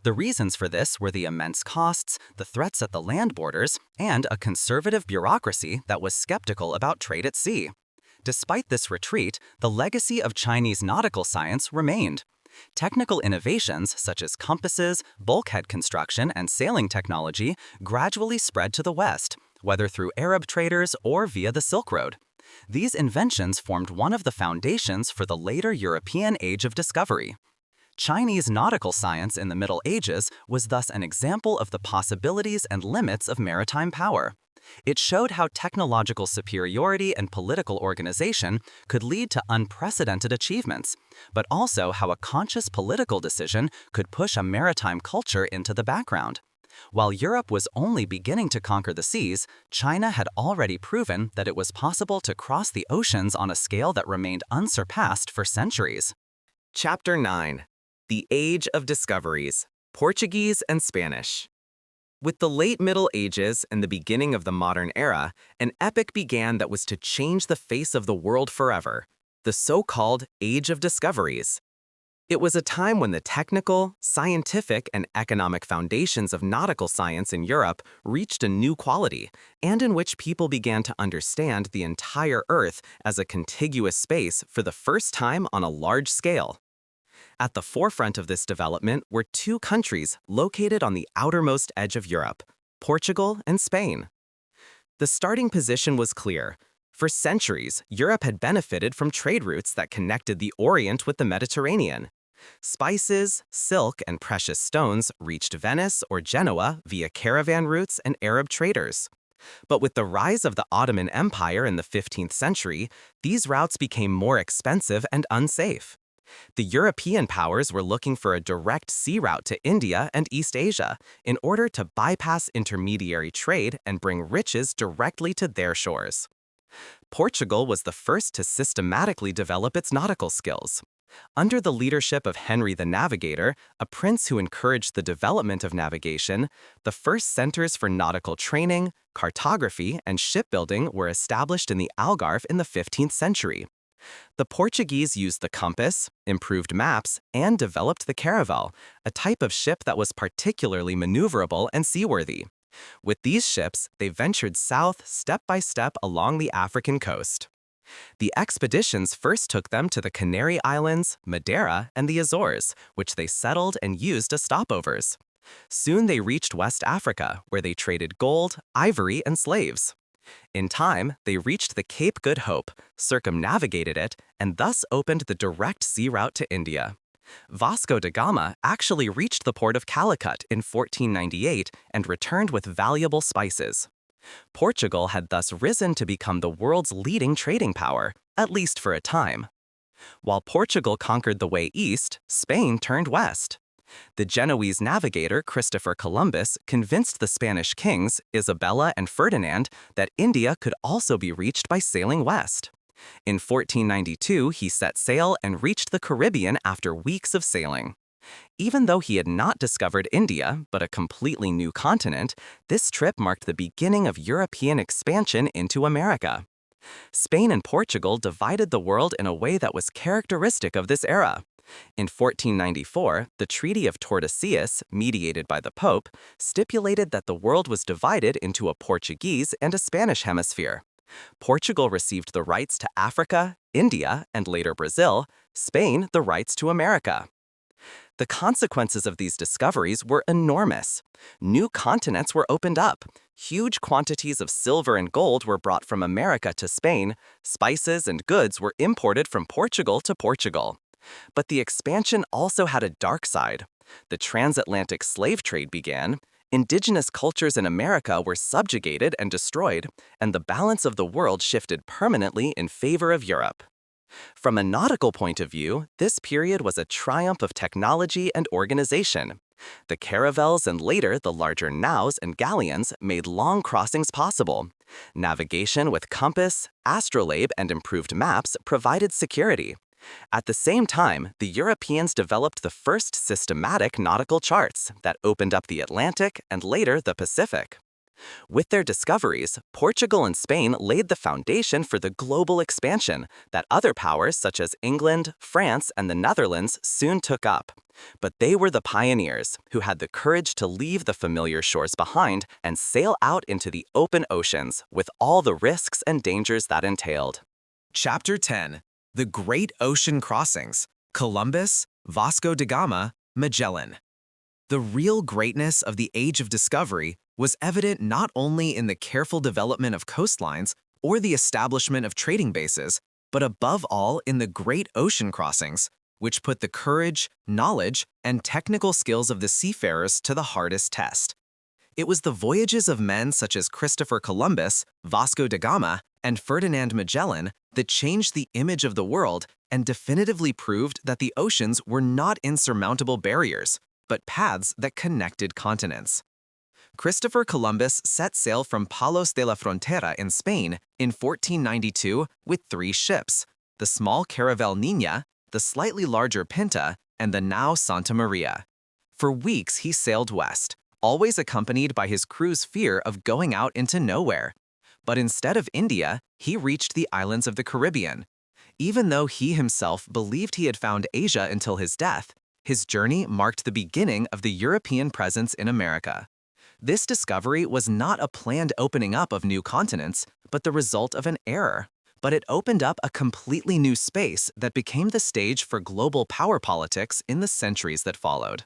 The reasons for this were the immense costs, the threats at the land borders, and a conservative bureaucracy that was skeptical about trade at sea. Despite this retreat, the legacy of Chinese nautical science remained. Technical innovations such as compasses, bulkhead construction, and sailing technology gradually spread to the West, whether through Arab traders or via the Silk Road. These inventions formed one of the foundations for the later European Age of Discovery. Chinese nautical science in the Middle Ages was thus an example of the possibilities and limits of maritime power. It showed how technological superiority and political organization could lead to unprecedented achievements, but also how a conscious political decision could push a maritime culture into the background. While Europe was only beginning to conquer the seas, China had already proven that it was possible to cross the oceans on a scale that remained unsurpassed for centuries. Chapter 9: The Age of Discoveries, Portuguese and Spanish. With the late Middle Ages and the beginning of the modern era, an epoch began that was to change the face of the world forever, the so-called Age of Discoveries. It was a time when the technical, scientific, and economic foundations of nautical science in Europe reached a new quality, and in which people began to understand the entire Earth as a contiguous space for the first time on a large scale. At the forefront of this development were two countries located on the outermost edge of Europe, Portugal and Spain. The starting position was clear. For centuries, Europe had benefited from trade routes that connected the Orient with the Mediterranean. Spices, silk, and precious stones reached Venice or Genoa via caravan routes and Arab traders. But with the rise of the Ottoman Empire in the 15th century, these routes became more expensive and unsafe. The European powers were looking for a direct sea route to India and East Asia in order to bypass intermediary trade and bring riches directly to their shores. Portugal was the first to systematically develop its nautical skills. Under the leadership of Henry the Navigator, a prince who encouraged the development of navigation, the first centers for nautical training, cartography, and shipbuilding were established in the Algarve in the 15th century. The Portuguese used the compass, improved maps, and developed the caravel, a type of ship that was particularly maneuverable and seaworthy. With these ships, they ventured south step by step along the African coast. The expeditions first took them to the Canary Islands, Madeira, and the Azores, which they settled and used as stopovers. Soon they reached West Africa, where they traded gold, ivory, and slaves. In time, they reached the Cape Good Hope, circumnavigated it, and thus opened the direct sea route to India. Vasco da Gama actually reached the port of Calicut in 1498 and returned with valuable spices. Portugal had thus risen to become the world's leading trading power, at least for a time. While Portugal conquered the way east, Spain turned west. The Genoese navigator Christopher Columbus convinced the Spanish kings, Isabella and Ferdinand, that India could also be reached by sailing west. In 1492, he set sail and reached the Caribbean after weeks of sailing. Even though he had not discovered India, but a completely new continent, this trip marked the beginning of European expansion into America. Spain and Portugal divided the world in a way that was characteristic of this era. In 1494, the Treaty of Tordesillas, mediated by the Pope, stipulated that the world was divided into a Portuguese and a Spanish hemisphere. Portugal received the rights to Africa, India, and later Brazil, Spain the rights to America. The consequences of these discoveries were enormous. New continents were opened up. Huge quantities of silver and gold were brought from America to Spain. Spices and goods were imported from Portugal to Portugal. But the expansion also had a dark side. The transatlantic slave trade began. Indigenous cultures in America were subjugated and destroyed, and the balance of the world shifted permanently in favor of Europe. From a nautical point of view, this period was a triumph of technology and organization. The caravels and later the larger naus and galleons made long crossings possible. Navigation with compass, astrolabe, and improved maps provided security. At the same time, the Europeans developed the first systematic nautical charts that opened up the Atlantic and later the Pacific. With their discoveries, Portugal and Spain laid the foundation for the global expansion that other powers such as England, France, and the Netherlands soon took up. But they were the pioneers who had the courage to leave the familiar shores behind and sail out into the open oceans with all the risks and dangers that entailed. Chapter 10. The Great Ocean Crossings, Columbus, Vasco da Gama, Magellan. The real greatness of the Age of Discovery was evident not only in the careful development of coastlines or the establishment of trading bases, but above all in the great ocean crossings, which put the courage, knowledge, and technical skills of the seafarers to the hardest test. It was the voyages of men such as Christopher Columbus, Vasco da Gama, and Ferdinand Magellan that changed the image of the world and definitively proved that the oceans were not insurmountable barriers, but paths that connected continents. Christopher Columbus set sail from Palos de la Frontera in Spain in 1492 with 3 ships, the small caravel Niña, the slightly larger Pinta, and the now Santa Maria. For weeks he sailed west, always accompanied by his crew's fear of going out into nowhere. But instead of India, he reached the islands of the Caribbean. Even though he himself believed he had found Asia until his death, his journey marked the beginning of the European presence in America. This discovery was not a planned opening up of new continents, but the result of an error. But it opened up a completely new space that became the stage for global power politics in the centuries that followed.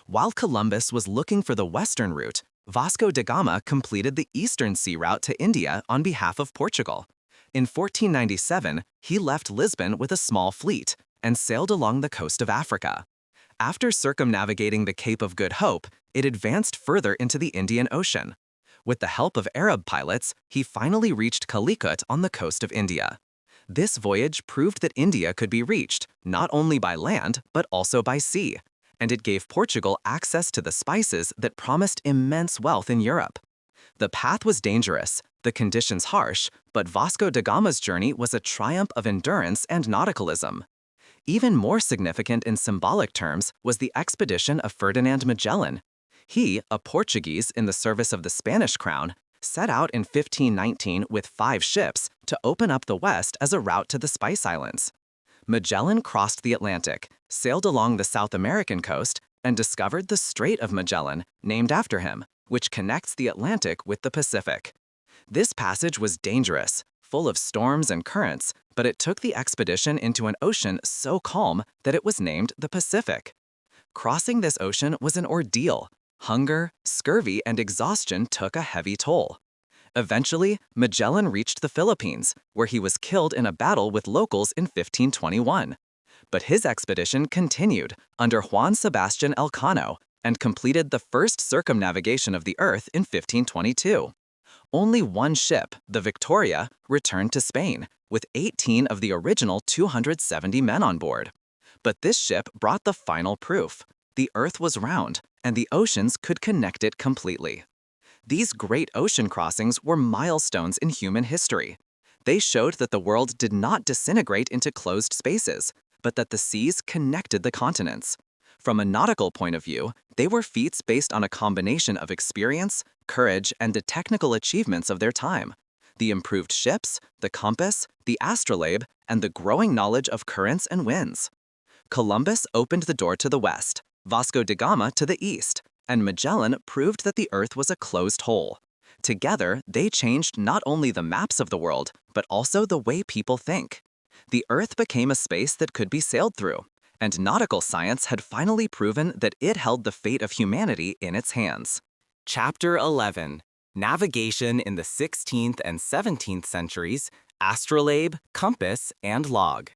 While Columbus was looking for the western route, Vasco da Gama completed the eastern sea route to India on behalf of Portugal. In 1497, he left Lisbon with a small fleet and sailed along the coast of Africa. After circumnavigating the Cape of Good Hope, it advanced further into the Indian Ocean. With the help of Arab pilots, he finally reached Calicut on the coast of India. This voyage proved that India could be reached not only by land but also by sea, and it gave Portugal access to the spices that promised immense wealth in Europe. The path was dangerous, the conditions harsh, but Vasco da Gama's journey was a triumph of endurance and nauticalism. Even more significant in symbolic terms was the expedition of Ferdinand Magellan. He, a Portuguese in the service of the Spanish crown, set out in 1519 with 5 ships to open up the West as a route to the Spice Islands. Magellan crossed the Atlantic, sailed along the South American coast, and discovered the Strait of Magellan, named after him, which connects the Atlantic with the Pacific. This passage was dangerous, full of storms and currents, but it took the expedition into an ocean so calm that it was named the Pacific. Crossing this ocean was an ordeal. Hunger, scurvy, and exhaustion took a heavy toll. Eventually, Magellan reached the Philippines, where he was killed in a battle with locals in 1521. But his expedition continued under Juan Sebastian Elcano and completed the first circumnavigation of the Earth in 1522. Only one ship, the Victoria, returned to Spain, with 18 of the original 270 men on board. But this ship brought the final proof. The Earth was round, and the oceans could connect it completely. These great ocean crossings were milestones in human history. They showed that the world did not disintegrate into closed spaces, but that the seas connected the continents. From a nautical point of view, they were feats based on a combination of experience, courage, and the technical achievements of their time. The improved ships, the compass, the astrolabe, and the growing knowledge of currents and winds. Columbus opened the door to the west, Vasco da Gama to the east, and Magellan proved that the Earth was a closed hole. Together, they changed not only the maps of the world, but also the way people think. The Earth became a space that could be sailed through, and nautical science had finally proven that it held the fate of humanity in its hands. Chapter 11. Navigation in the 16th and 17th centuries, astrolabe, compass, and log.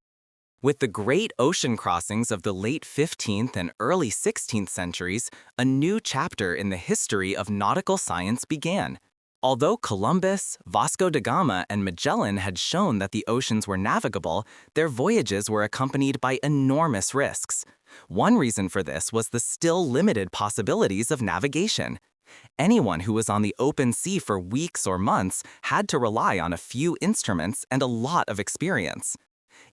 With the great ocean crossings of the late 15th and early 16th centuries, a new chapter in the history of nautical science began. Although Columbus, Vasco da Gama, and Magellan had shown that the oceans were navigable, their voyages were accompanied by enormous risks. One reason for this was the still limited possibilities of navigation. Anyone who was on the open sea for weeks or months had to rely on a few instruments and a lot of experience.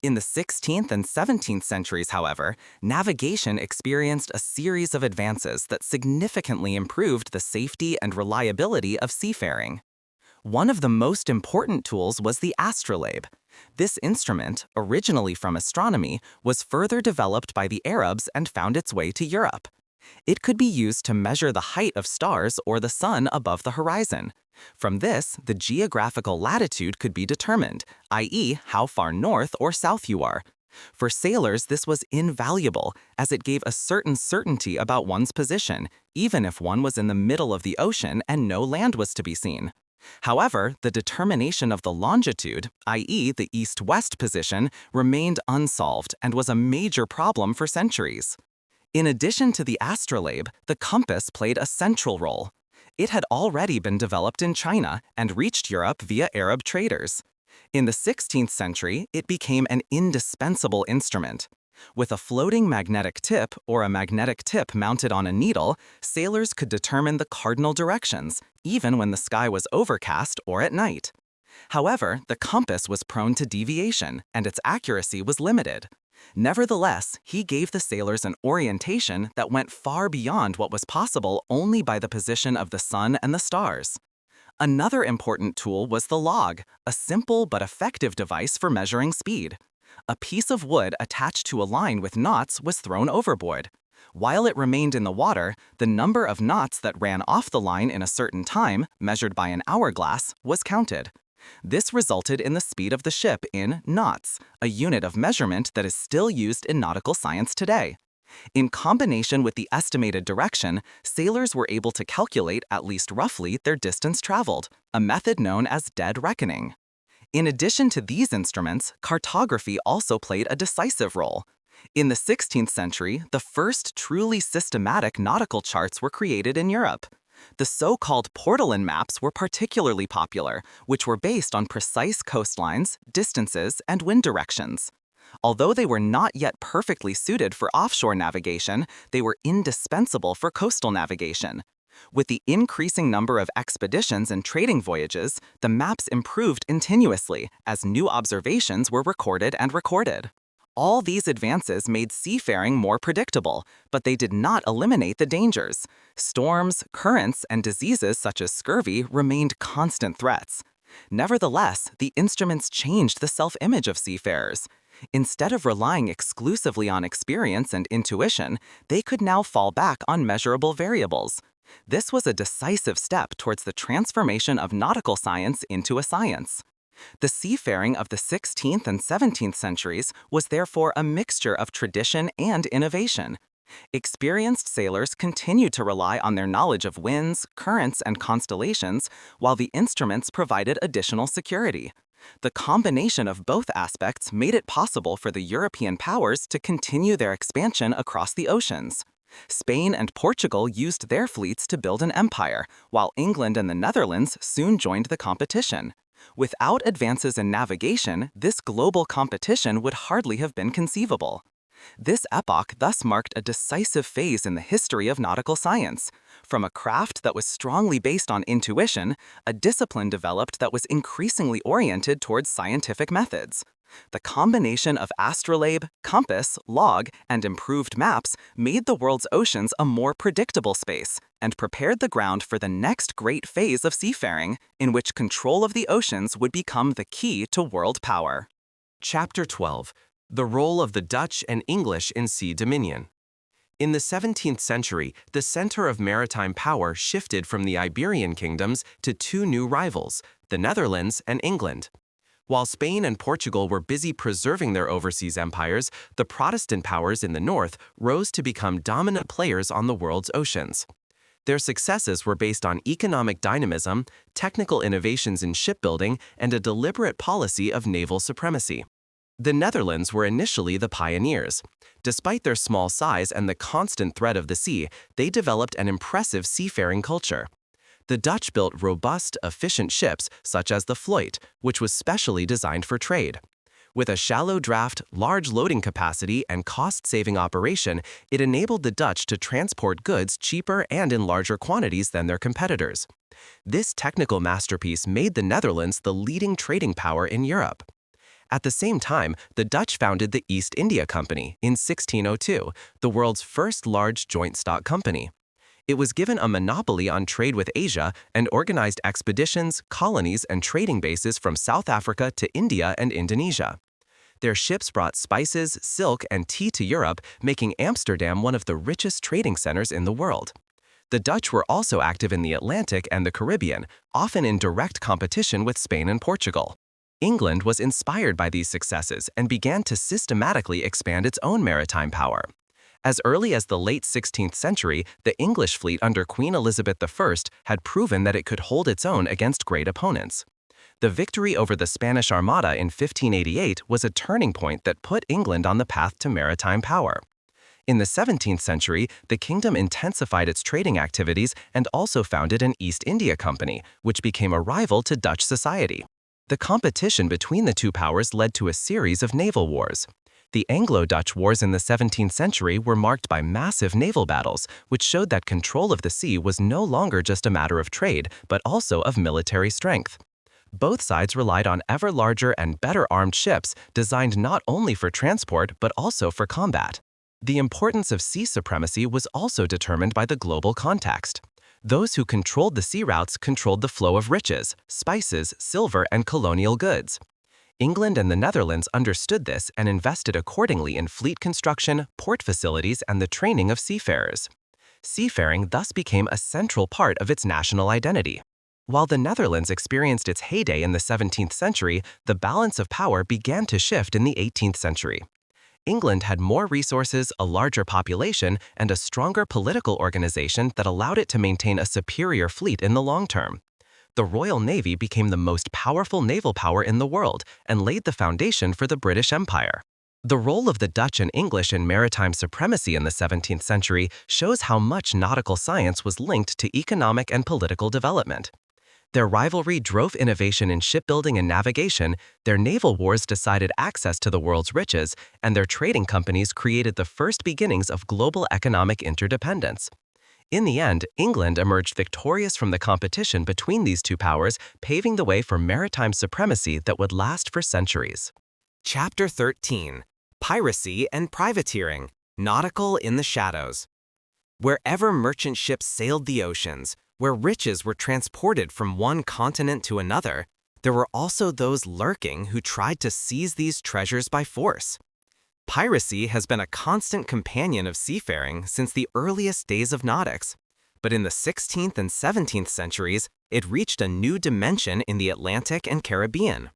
In the 16th and 17th centuries, however, navigation experienced a series of advances that significantly improved the safety and reliability of seafaring. One of the most important tools was the astrolabe. This instrument, originally from astronomy, was further developed by the Arabs and found its way to Europe. It could be used to measure the height of stars or the sun above the horizon. From this, the geographical latitude could be determined, i.e., how far north or south you are. For sailors, this was invaluable, as it gave a certain certainty about one's position, even if one was in the middle of the ocean and no land was to be seen. However, the determination of the longitude, i.e., the east-west position, remained unsolved and was a major problem for centuries. In addition to the astrolabe, the compass played a central role. It had already been developed in China and reached Europe via Arab traders. In the 16th century, it became an indispensable instrument. With a floating magnetic tip or a magnetic tip mounted on a needle, sailors could determine the cardinal directions, even when the sky was overcast or at night. However, the compass was prone to deviation, and its accuracy was limited. Nevertheless, he gave the sailors an orientation that went far beyond what was possible only by the position of the sun and the stars. Another important tool was the log, a simple but effective device for measuring speed. A piece of wood attached to a line with knots was thrown overboard. While it remained in the water, the number of knots that ran off the line in a certain time, measured by an hourglass, was counted. This resulted in the speed of the ship in knots, a unit of measurement that is still used in nautical science today. In combination with the estimated direction, sailors were able to calculate at least roughly their distance traveled, a method known as dead reckoning. In addition to these instruments, cartography also played a decisive role. In the 16th century, the first truly systematic nautical charts were created in Europe. The so-called Portolan maps were particularly popular, which were based on precise coastlines, distances, and wind directions. Although they were not yet perfectly suited for offshore navigation, they were indispensable for coastal navigation. With the increasing number of expeditions and trading voyages, the maps improved continuously as new observations were recorded and recorded. All these advances made seafaring more predictable, but they did not eliminate the dangers. Storms, currents, and diseases such as scurvy remained constant threats. Nevertheless, the instruments changed the self-image of seafarers. Instead of relying exclusively on experience and intuition, they could now fall back on measurable variables. This was a decisive step towards the transformation of nautical science into a science. The seafaring of the 16th and 17th centuries was therefore a mixture of tradition and innovation. Experienced sailors continued to rely on their knowledge of winds, currents, and constellations, while the instruments provided additional security. The combination of both aspects made it possible for the European powers to continue their expansion across the oceans. Spain and Portugal used their fleets to build an empire, while England and the Netherlands soon joined the competition. Without advances in navigation, this global competition would hardly have been conceivable. This epoch thus marked a decisive phase in the history of nautical science. From a craft that was strongly based on intuition, a discipline developed that was increasingly oriented towards scientific methods. The combination of astrolabe, compass, log, and improved maps made the world's oceans a more predictable space and prepared the ground for the next great phase of seafaring, in which control of the oceans would become the key to world power. Chapter 12. The role of the Dutch and English in sea dominion. In the 17th century, the center of maritime power shifted from the Iberian kingdoms to two new rivals, the Netherlands and England. While Spain and Portugal were busy preserving their overseas empires, the Protestant powers in the north rose to become dominant players on the world's oceans. Their successes were based on economic dynamism, technical innovations in shipbuilding, and a deliberate policy of naval supremacy. The Netherlands were initially the pioneers. Despite their small size and the constant threat of the sea, they developed an impressive seafaring culture. The Dutch built robust, efficient ships such as the Vloot, which was specially designed for trade. With a shallow draft, large loading capacity, and cost-saving operation, it enabled the Dutch to transport goods cheaper and in larger quantities than their competitors. This technical masterpiece made the Netherlands the leading trading power in Europe. At the same time, the Dutch founded the East India Company in 1602, the world's first large joint stock company. It was given a monopoly on trade with Asia and organized expeditions, colonies, and trading bases from South Africa to India and Indonesia. Their ships brought spices, silk, and tea to Europe, making Amsterdam one of the richest trading centers in the world. The Dutch were also active in the Atlantic and the Caribbean, often in direct competition with Spain and Portugal. England was inspired by these successes and began to systematically expand its own maritime power. As early as the late 16th century, the English fleet under Queen Elizabeth I had proven that it could hold its own against great opponents. The victory over the Spanish Armada in 1588 was a turning point that put England on the path to maritime power. In the 17th century, the kingdom intensified its trading activities and also founded an East India Company, which became a rival to Dutch society. The competition between the two powers led to a series of naval wars. The Anglo-Dutch wars in the 17th century were marked by massive naval battles, which showed that control of the sea was no longer just a matter of trade, but also of military strength. Both sides relied on ever larger and better armed ships designed not only for transport but also for combat. The importance of sea supremacy was also determined by the global context. Those who controlled the sea routes controlled the flow of riches, spices, silver, and colonial goods. England and the Netherlands understood this and invested accordingly in fleet construction, port facilities, and the training of seafarers. Seafaring thus became a central part of its national identity. While the Netherlands experienced its heyday in the 17th century, the balance of power began to shift in the 18th century. England had more resources, a larger population, and a stronger political organization that allowed it to maintain a superior fleet in the long term. The Royal Navy became the most powerful naval power in the world and laid the foundation for the British Empire. The role of the Dutch and English in maritime supremacy in the 17th century shows how much nautical science was linked to economic and political development. Their rivalry drove innovation in shipbuilding and navigation, their naval wars decided access to the world's riches, and their trading companies created the first beginnings of global economic interdependence. In the end, England emerged victorious from the competition between these two powers, paving the way for maritime supremacy that would last for centuries. Chapter 13: Piracy and Privateering, Nautical in the Shadows. Wherever merchant ships sailed the oceans, where riches were transported from one continent to another, there were also those lurking who tried to seize these treasures by force. Piracy has been a constant companion of seafaring since the earliest days of nautics, but in the 16th and 17th centuries, it reached a new dimension in the Atlantic and Caribbean.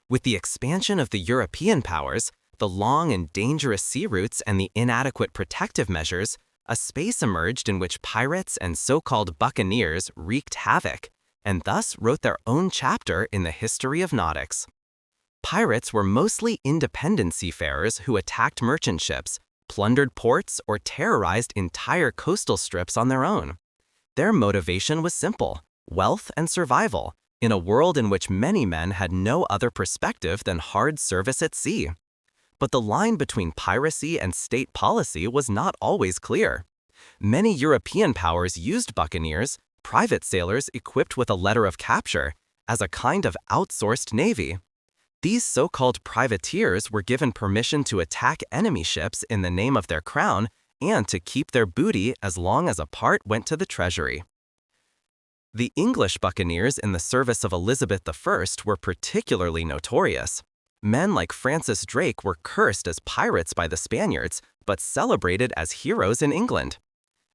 With the expansion of the European powers, the long and dangerous sea routes, and the inadequate protective measures, a space emerged in which pirates and so-called buccaneers wreaked havoc, and thus wrote their own chapter in the history of nautics. Pirates were mostly independent seafarers who attacked merchant ships, plundered ports, or terrorized entire coastal strips on their own. Their motivation was simple: wealth and survival, in a world in which many men had no other perspective than hard service at sea. But the line between piracy and state policy was not always clear. Many European powers used buccaneers, private sailors equipped with a letter of capture, as a kind of outsourced navy. These so-called privateers were given permission to attack enemy ships in the name of their crown and to keep their booty as long as a part went to the treasury. The English buccaneers in the service of Elizabeth I were particularly notorious. Men like Francis Drake were cursed as pirates by the Spaniards, but celebrated as heroes in England.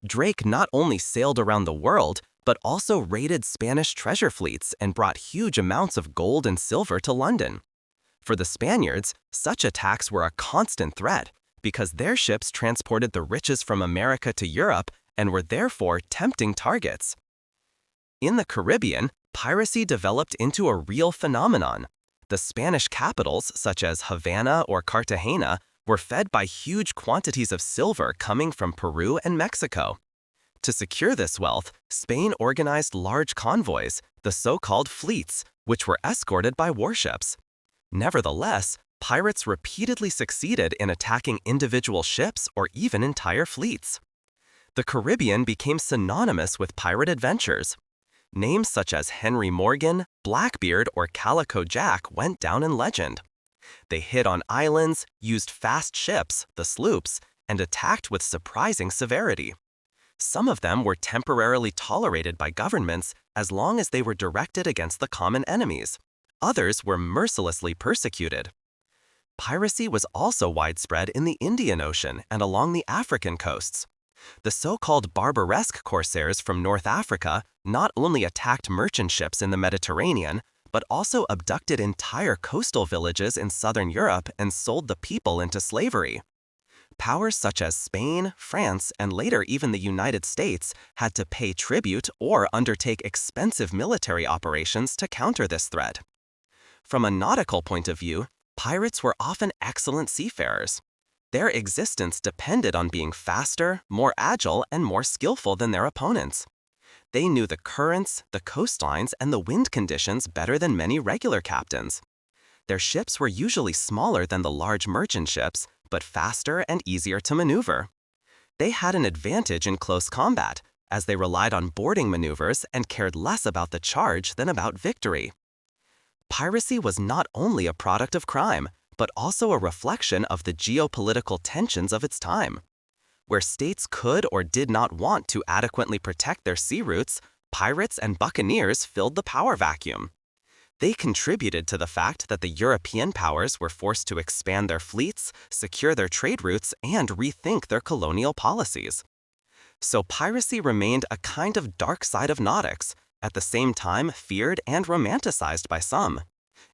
Drake not only sailed around the world, but also raided Spanish treasure fleets and brought huge amounts of gold and silver to London. For the Spaniards, such attacks were a constant threat because their ships transported the riches from America to Europe and were therefore tempting targets. In the Caribbean, piracy developed into a real phenomenon. The Spanish capitals, such as Havana or Cartagena, were fed by huge quantities of silver coming from Peru and Mexico. To secure this wealth, Spain organized large convoys, the so-called fleets, which were escorted by warships. Nevertheless, pirates repeatedly succeeded in attacking individual ships or even entire fleets. The Caribbean became synonymous with pirate adventures. Names such as Henry Morgan, Blackbeard, or Calico Jack went down in legend. They hid on islands, used fast ships, the sloops, and attacked with surprising severity. Some of them were temporarily tolerated by governments as long as they were directed against the common enemies. Others were mercilessly persecuted. Piracy was also widespread in the Indian Ocean and along the African coasts. The so-called barbaresque corsairs from North Africa not only attacked merchant ships in the Mediterranean, but also abducted entire coastal villages in southern Europe and sold the people into slavery. Powers such as Spain, France, and later even the United States had to pay tribute or undertake expensive military operations to counter this threat. From a nautical point of view, pirates were often excellent seafarers. Their existence depended on being faster, more agile, and more skillful than their opponents. They knew the currents, the coastlines, and the wind conditions better than many regular captains. Their ships were usually smaller than the large merchant ships, but faster and easier to maneuver. They had an advantage in close combat, as they relied on boarding maneuvers and cared less about the charge than about victory. Piracy was not only a product of crime, but also a reflection of the geopolitical tensions of its time. Where states could or did not want to adequately protect their sea routes, pirates and buccaneers filled the power vacuum. They contributed to the fact that the European powers were forced to expand their fleets, secure their trade routes, and rethink their colonial policies. So piracy remained a kind of dark side of nautics, at the same time feared and romanticized by some.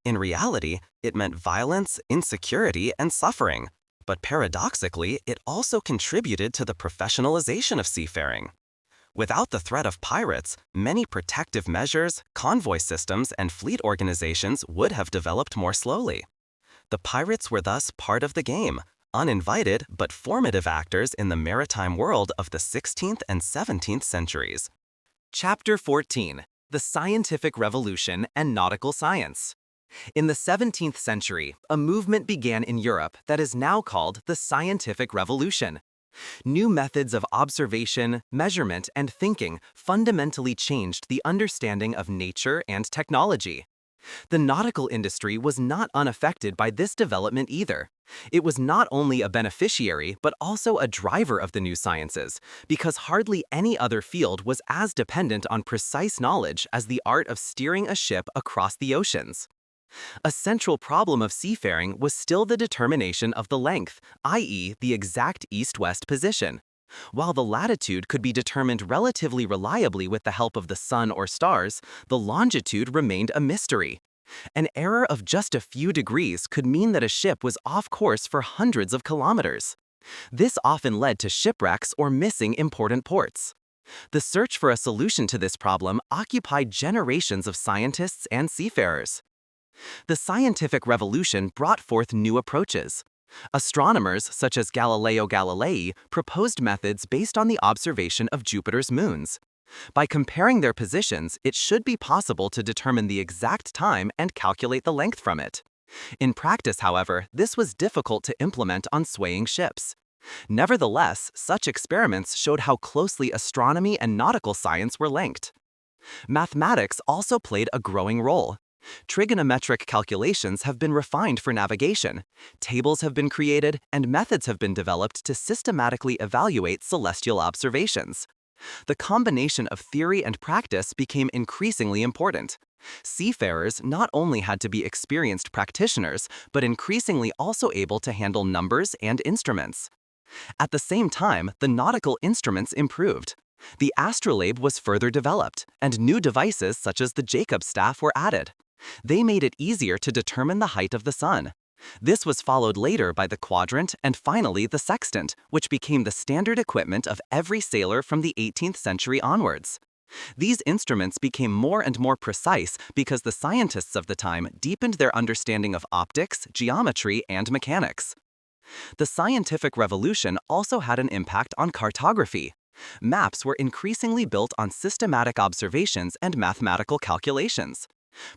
In reality, it meant violence, insecurity, and suffering, but paradoxically, it also contributed to the professionalization of seafaring. Without the threat of pirates, many protective measures, convoy systems, and fleet organizations would have developed more slowly. The pirates were thus part of the game, uninvited but formative actors in the maritime world of the 16th and 17th centuries. Chapter 14: The Scientific Revolution and Nautical Science. In the 17th century, a movement began in Europe that is now called the Scientific Revolution. New methods of observation, measurement, and thinking fundamentally changed the understanding of nature and technology. The nautical industry was not unaffected by this development either. It was not only a beneficiary, but also a driver of the new sciences, because hardly any other field was as dependent on precise knowledge as the art of steering a ship across the oceans. A central problem of seafaring was still the determination of the length, i.e., the exact east-west position. While the latitude could be determined relatively reliably with the help of the sun or stars, the longitude remained a mystery. An error of just a few degrees could mean that a ship was off course for hundreds of kilometers. This often led to shipwrecks or missing important ports. The search for a solution to this problem occupied generations of scientists and seafarers. The scientific revolution brought forth new approaches. Astronomers such as Galileo Galilei proposed methods based on the observation of Jupiter's moons. By comparing their positions, it should be possible to determine the exact time and calculate the length from it. In practice, however, this was difficult to implement on swaying ships. Nevertheless, such experiments showed how closely astronomy and nautical science were linked. Mathematics also played a growing role. Trigonometric calculations have been refined for navigation, tables have been created, and methods have been developed to systematically evaluate celestial observations. The combination of theory and practice became increasingly important. Seafarers not only had to be experienced practitioners, but increasingly also able to handle numbers and instruments. At the same time, the nautical instruments improved. The astrolabe was further developed, and new devices such as the Jacob's staff were added. They made it easier to determine the height of the sun. This was followed later by the quadrant and finally the sextant, which became the standard equipment of every sailor from the 18th century onwards. These instruments became more and more precise because the scientists of the time deepened their understanding of optics, geometry, and mechanics. The scientific revolution also had an impact on cartography. Maps were increasingly built on systematic observations and mathematical calculations.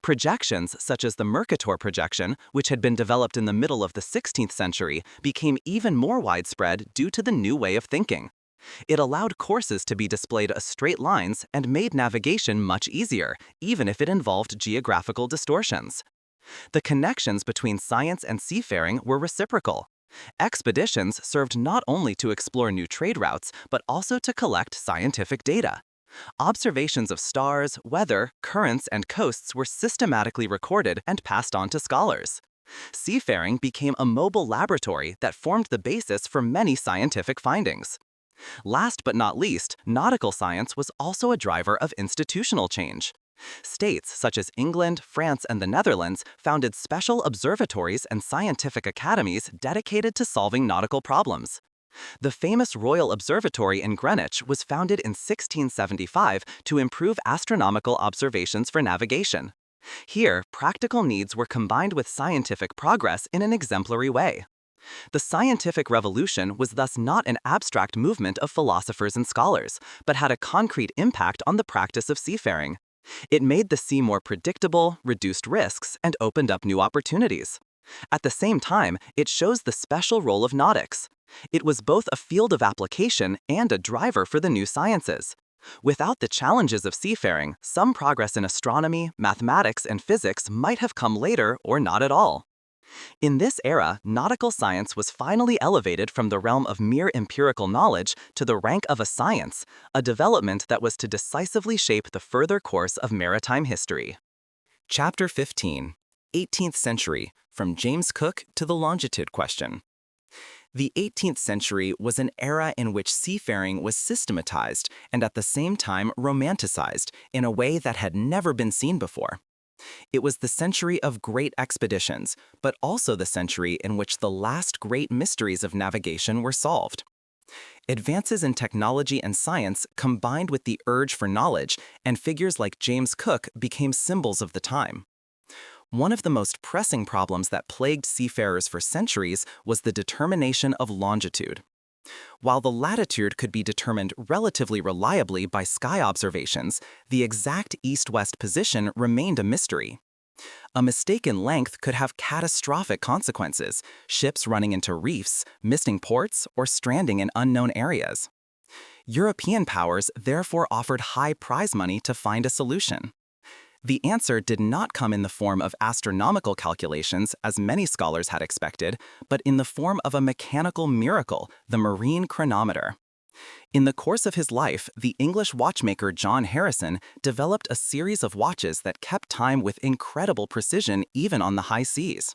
Projections such as the Mercator projection, which had been developed in the middle of the 16th century, became even more widespread due to the new way of thinking. It allowed courses to be displayed as straight lines and made navigation much easier, even if it involved geographical distortions. The connections between science and seafaring were reciprocal. Expeditions served not only to explore new trade routes, but also to collect scientific data. Observations of stars, weather, currents, and coasts were systematically recorded and passed on to scholars. Seafaring became a mobile laboratory that formed the basis for many scientific findings. Last but not least, nautical science was also a driver of institutional change. States such as England, France, and the Netherlands founded special observatories and scientific academies dedicated to solving nautical problems. The famous Royal Observatory in Greenwich was founded in 1675 to improve astronomical observations for navigation. Here, practical needs were combined with scientific progress in an exemplary way. The scientific revolution was thus not an abstract movement of philosophers and scholars, but had a concrete impact on the practice of seafaring. It made the sea more predictable, reduced risks, and opened up new opportunities. At the same time, it shows the special role of nautics. It was both a field of application and a driver for the new sciences. Without the challenges of seafaring, some progress in astronomy, mathematics, and physics might have come later or not at all. In this era, nautical science was finally elevated from the realm of mere empirical knowledge to the rank of a science, a development that was to decisively shape the further course of maritime history. Chapter 15, 18th Century, from James Cook to the longitude question. The 18th century was an era in which seafaring was systematized and at the same time romanticized in a way that had never been seen before. It was the century of great expeditions, but also the century in which the last great mysteries of navigation were solved. Advances in technology and science combined with the urge for knowledge, and figures like James Cook became symbols of the time. One of the most pressing problems that plagued seafarers for centuries was the determination of longitude. While the latitude could be determined relatively reliably by sky observations, the exact east-west position remained a mystery. A mistaken length could have catastrophic consequences, ships running into reefs, missing ports, or stranding in unknown areas. European powers therefore offered high prize money to find a solution. The answer did not come in the form of astronomical calculations, as many scholars had expected, but in the form of a mechanical miracle, the marine chronometer. In the course of his life, the English watchmaker John Harrison developed a series of watches that kept time with incredible precision even on the high seas.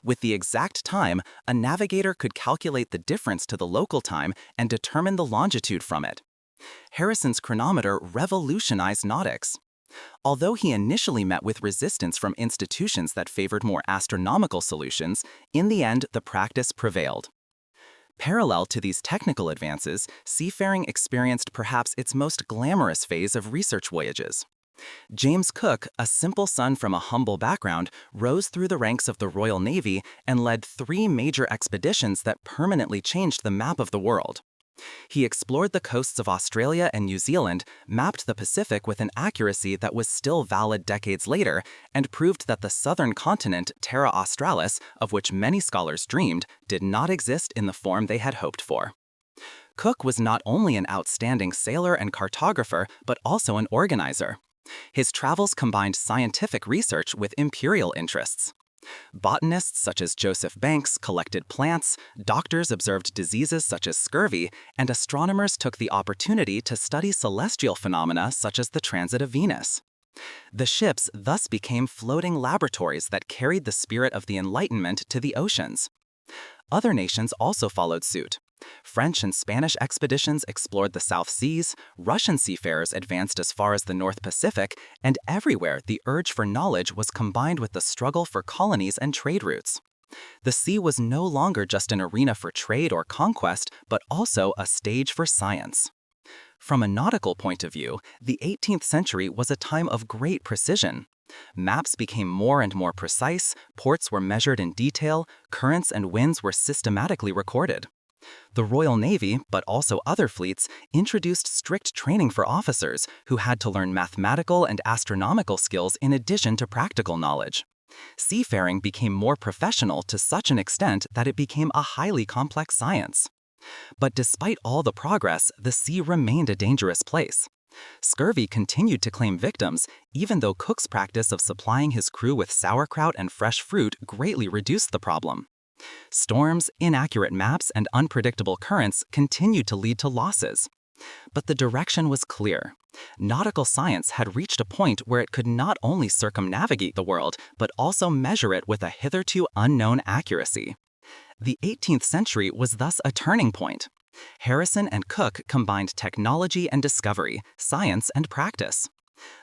With the exact time, a navigator could calculate the difference to the local time and determine the longitude from it. Harrison's chronometer revolutionized nautics. Although he initially met with resistance from institutions that favored more astronomical solutions, in the end the practice prevailed. Parallel to these technical advances, seafaring experienced perhaps its most glamorous phase of research voyages. James Cook, a simple son from a humble background, rose through the ranks of the Royal Navy and led 3 major expeditions that permanently changed the map of the world. He explored the coasts of Australia and New Zealand, mapped the Pacific with an accuracy that was still valid decades later, and proved that the southern continent, Terra Australis, of which many scholars dreamed, did not exist in the form they had hoped for. Cook was not only an outstanding sailor and cartographer, but also an organizer. His travels combined scientific research with imperial interests. Botanists such as Joseph Banks collected plants, doctors observed diseases such as scurvy, and astronomers took the opportunity to study celestial phenomena such as the transit of Venus. The ships thus became floating laboratories that carried the spirit of the Enlightenment to the oceans. Other nations also followed suit. French and Spanish expeditions explored the South Seas, Russian seafarers advanced as far as the North Pacific, and everywhere the urge for knowledge was combined with the struggle for colonies and trade routes. The sea was no longer just an arena for trade or conquest, but also a stage for science. From a nautical point of view, the 18th century was a time of great precision. Maps became more and more precise, ports were measured in detail, currents and winds were systematically recorded. The Royal Navy, but also other fleets, introduced strict training for officers who had to learn mathematical and astronomical skills in addition to practical knowledge. Seafaring became more professional to such an extent that it became a highly complex science. But despite all the progress, the sea remained a dangerous place. Scurvy continued to claim victims, even though Cook's practice of supplying his crew with sauerkraut and fresh fruit greatly reduced the problem. Storms, inaccurate maps, and unpredictable currents continued to lead to losses. But the direction was clear. Nautical science had reached a point where it could not only circumnavigate the world, but also measure it with a hitherto unknown accuracy. The 18th century was thus a turning point. Harrison and Cook combined technology and discovery, science and practice.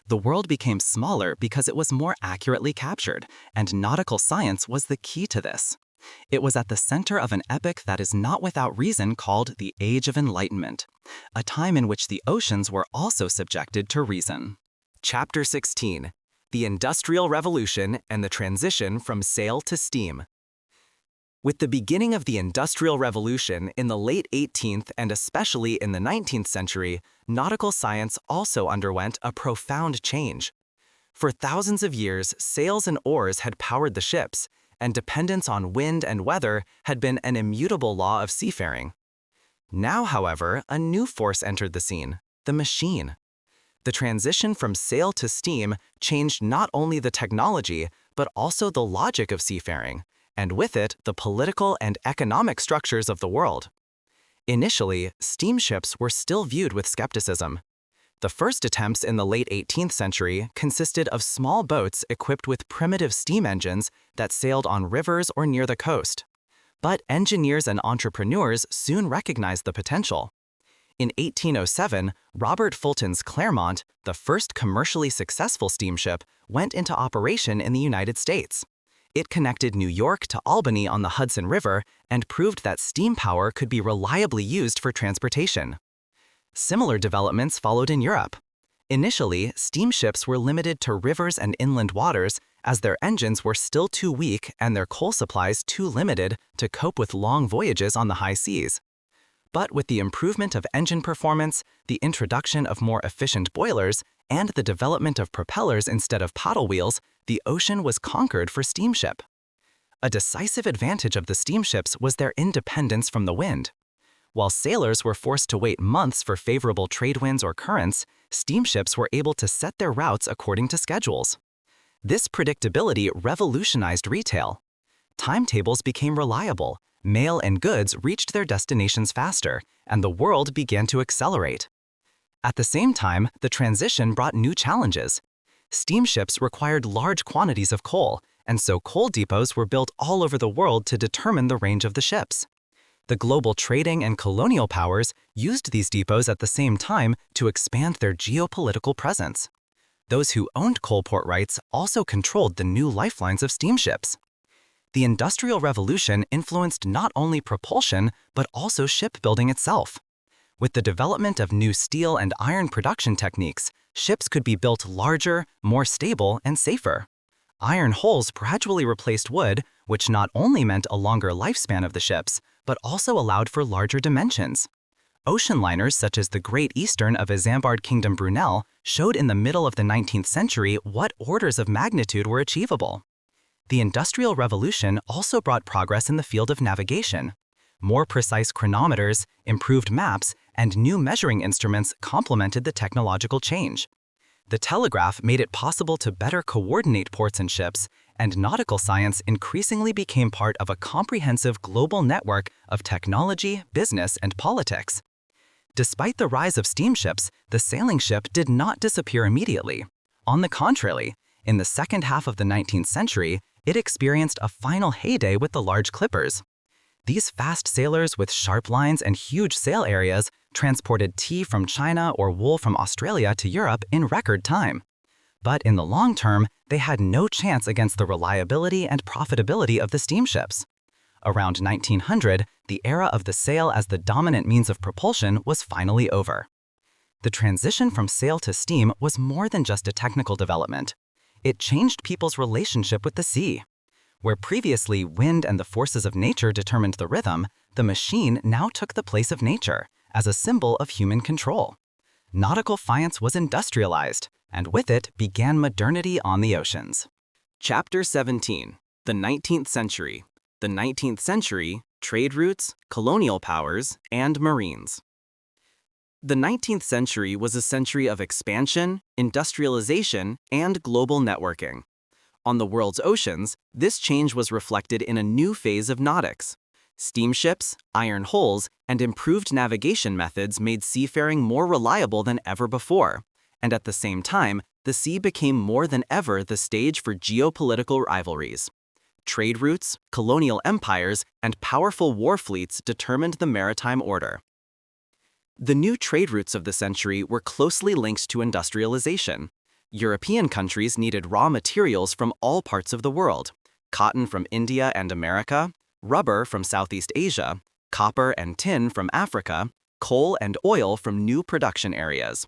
The world became smaller because it was more accurately captured, and nautical science was the key to this. It was at the center of an epoch that is not without reason called the Age of Enlightenment, a time in which the oceans were also subjected to reason. Chapter 16: The Industrial Revolution and the Transition from Sail to Steam. With the beginning of the Industrial Revolution in the late 18th and especially in the 19th century, nautical science also underwent a profound change. For thousands of years, sails and oars had powered the ships, and dependence on wind and weather had been an immutable law of seafaring. Now, however, a new force entered the scene: the machine. The transition from sail to steam changed not only the technology, but also the logic of seafaring, and with it, the political and economic structures of the world. Initially, steamships were still viewed with skepticism. The first attempts in the late 18th century consisted of small boats equipped with primitive steam engines that sailed on rivers or near the coast. But engineers and entrepreneurs soon recognized the potential. In 1807, Robert Fulton's Clermont, the first commercially successful steamship, went into operation in the United States. It connected New York to Albany on the Hudson River and proved that steam power could be reliably used for transportation. Similar developments followed in Europe. Initially, steamships were limited to rivers and inland waters as their engines were still too weak and their coal supplies too limited to cope with long voyages on the high seas. But with the improvement of engine performance, the introduction of more efficient boilers, and the development of propellers instead of paddle wheels, the ocean was conquered for steamship. A decisive advantage of the steamships was their independence from the wind. While sailors were forced to wait months for favorable trade winds or currents, steamships were able to set their routes according to schedules. This predictability revolutionized retail. Timetables became reliable, mail and goods reached their destinations faster, and the world began to accelerate. At the same time, the transition brought new challenges. Steamships required large quantities of coal, and so coal depots were built all over the world to determine the range of the ships. The global trading and colonial powers used these depots at the same time to expand their geopolitical presence. Those who owned coal port rights also controlled the new lifelines of steamships. The Industrial Revolution influenced not only propulsion, but also shipbuilding itself. With the development of new steel and iron production techniques, ships could be built larger, more stable, and safer. Iron hulls gradually replaced wood, which not only meant a longer lifespan of the ships, but also allowed for larger dimensions. Ocean liners such as the Great Eastern of Isambard Kingdom Brunel showed in the middle of the 19th century what orders of magnitude were achievable. The Industrial Revolution also brought progress in the field of navigation. More precise chronometers, improved maps, and new measuring instruments complemented the technological change. The telegraph made it possible to better coordinate ports and ships, and nautical science increasingly became part of a comprehensive global network of technology, business, and politics. Despite the rise of steamships, the sailing ship did not disappear immediately. On the contrary, in the second half of the 19th century, it experienced a final heyday with the large clippers. These fast sailers with sharp lines and huge sail areas transported tea from China or wool from Australia to Europe in record time. But in the long term, they had no chance against the reliability and profitability of the steamships. Around 1900, the era of the sail as the dominant means of propulsion was finally over. The transition from sail to steam was more than just a technical development. It changed people's relationship with the sea. Where previously wind and the forces of nature determined the rhythm, the machine now took the place of nature as a symbol of human control. Nautical science was industrialized, and with it began modernity on the oceans. Chapter 17: The 19th Century. The 19th Century, Trade Routes, Colonial Powers, and Marines. The 19th century was a century of expansion, industrialization, and global networking. On the world's oceans, this change was reflected in a new phase of nautics. Steamships, iron hulls, and improved navigation methods made seafaring more reliable than ever before, and at the same time, the sea became more than ever the stage for geopolitical rivalries. Trade routes, colonial empires, and powerful war fleets determined the maritime order. The new trade routes of the century were closely linked to industrialization. European countries needed raw materials from all parts of the world: cotton from India and America, rubber from Southeast Asia, copper and tin from Africa, coal and oil from new production areas.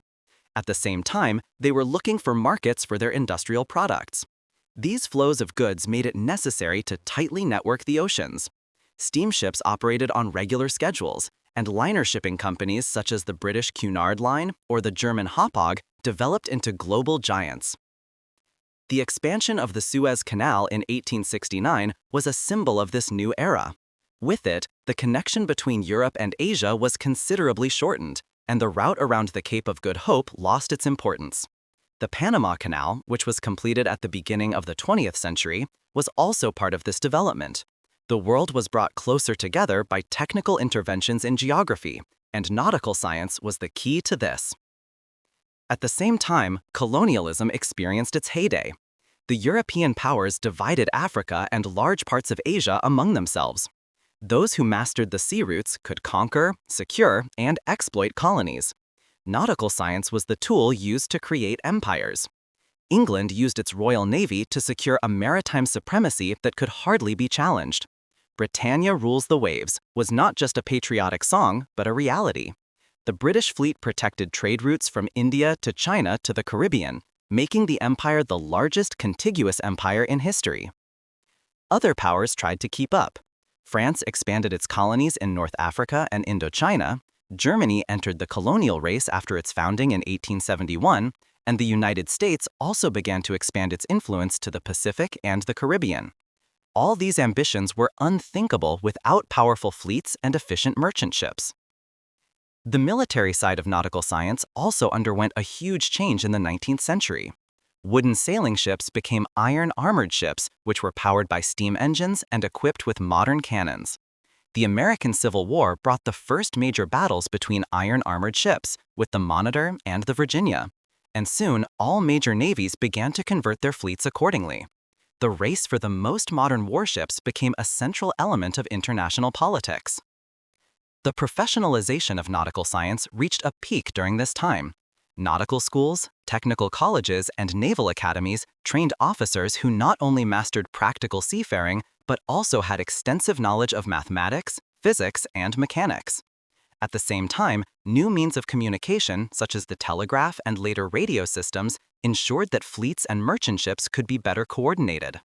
At the same time, they were looking for markets for their industrial products. These flows of goods made it necessary to tightly network the oceans. Steamships operated on regular schedules, and liner shipping companies such as the British Cunard Line or the German Hapag developed into global giants. The expansion of the Suez Canal in 1869 was a symbol of this new era. With it, the connection between Europe and Asia was considerably shortened, and the route around the Cape of Good Hope lost its importance. The Panama Canal, which was completed at the beginning of the 20th century, was also part of this development. The world was brought closer together by technical interventions in geography, and nautical science was the key to this. At the same time, colonialism experienced its heyday. The European powers divided Africa and large parts of Asia among themselves. Those who mastered the sea routes could conquer, secure, and exploit colonies. Nautical science was the tool used to create empires. England used its Royal Navy to secure a maritime supremacy that could hardly be challenged. "Britannia rules the waves" was not just a patriotic song, but a reality. The British fleet protected trade routes from India to China to the Caribbean, making the empire the largest contiguous empire in history. Other powers tried to keep up. France expanded its colonies in North Africa and Indochina, Germany entered the colonial race after its founding in 1871, and the United States also began to expand its influence to the Pacific and the Caribbean. All these ambitions were unthinkable without powerful fleets and efficient merchant ships. The military side of nautical science also underwent a huge change in the 19th century. Wooden sailing ships became iron-armored ships, which were powered by steam engines and equipped with modern cannons. The American Civil War brought the first major battles between iron-armored ships, with the Monitor and the Virginia, and soon all major navies began to convert their fleets accordingly. The race for the most modern warships became a central element of international politics. The professionalization of nautical science reached a peak during this time. Nautical schools, technical colleges, and naval academies trained officers who not only mastered practical seafaring, but also had extensive knowledge of mathematics, physics, and mechanics. At the same time, new means of communication, such as the telegraph and later radio systems, ensured that fleets and merchant ships could be better coordinated.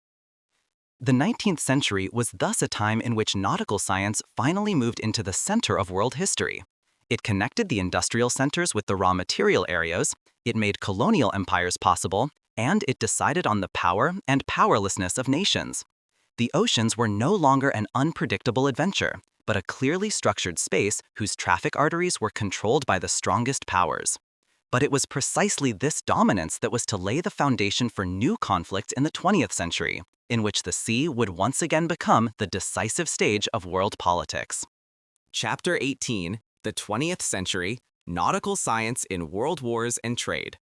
The 19th century was thus a time in which nautical science finally moved into the center of world history. It connected the industrial centers with the raw material areas, it made colonial empires possible, and it decided on the power and powerlessness of nations. The oceans were no longer an unpredictable adventure, but a clearly structured space whose traffic arteries were controlled by the strongest powers. But it was precisely this dominance that was to lay the foundation for new conflicts in the 20th century, in which the sea would once again become the decisive stage of world politics. Chapter 18: The 20th Century, Nautical Science in World Wars and Trade.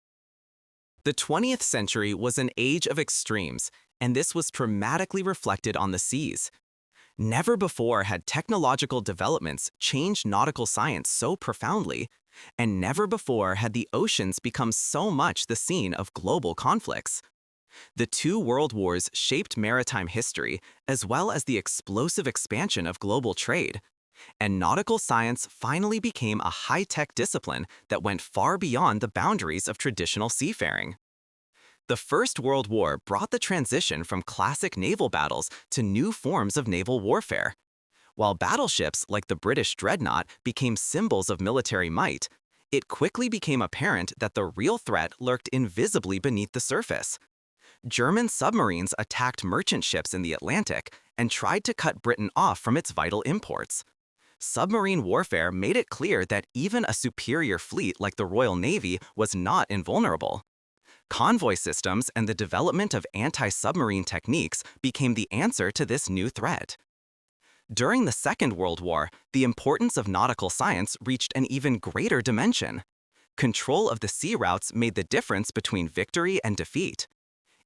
The 20th century was an age of extremes, and this was dramatically reflected on the seas. Never before had technological developments changed nautical science so profoundly, and never before had the oceans become so much the scene of global conflicts. The two world wars shaped maritime history, as well as the explosive expansion of global trade. And nautical science finally became a high-tech discipline that went far beyond the boundaries of traditional seafaring. The First World War brought the transition from classic naval battles to new forms of naval warfare. While battleships like the British dreadnought became symbols of military might, it quickly became apparent that the real threat lurked invisibly beneath the surface. German submarines attacked merchant ships in the Atlantic and tried to cut Britain off from its vital imports. Submarine warfare made it clear that even a superior fleet like the Royal Navy was not invulnerable. Convoy systems and the development of anti-submarine techniques became the answer to this new threat. During the Second World War, the importance of nautical science reached an even greater dimension. Control of the sea routes made the difference between victory and defeat.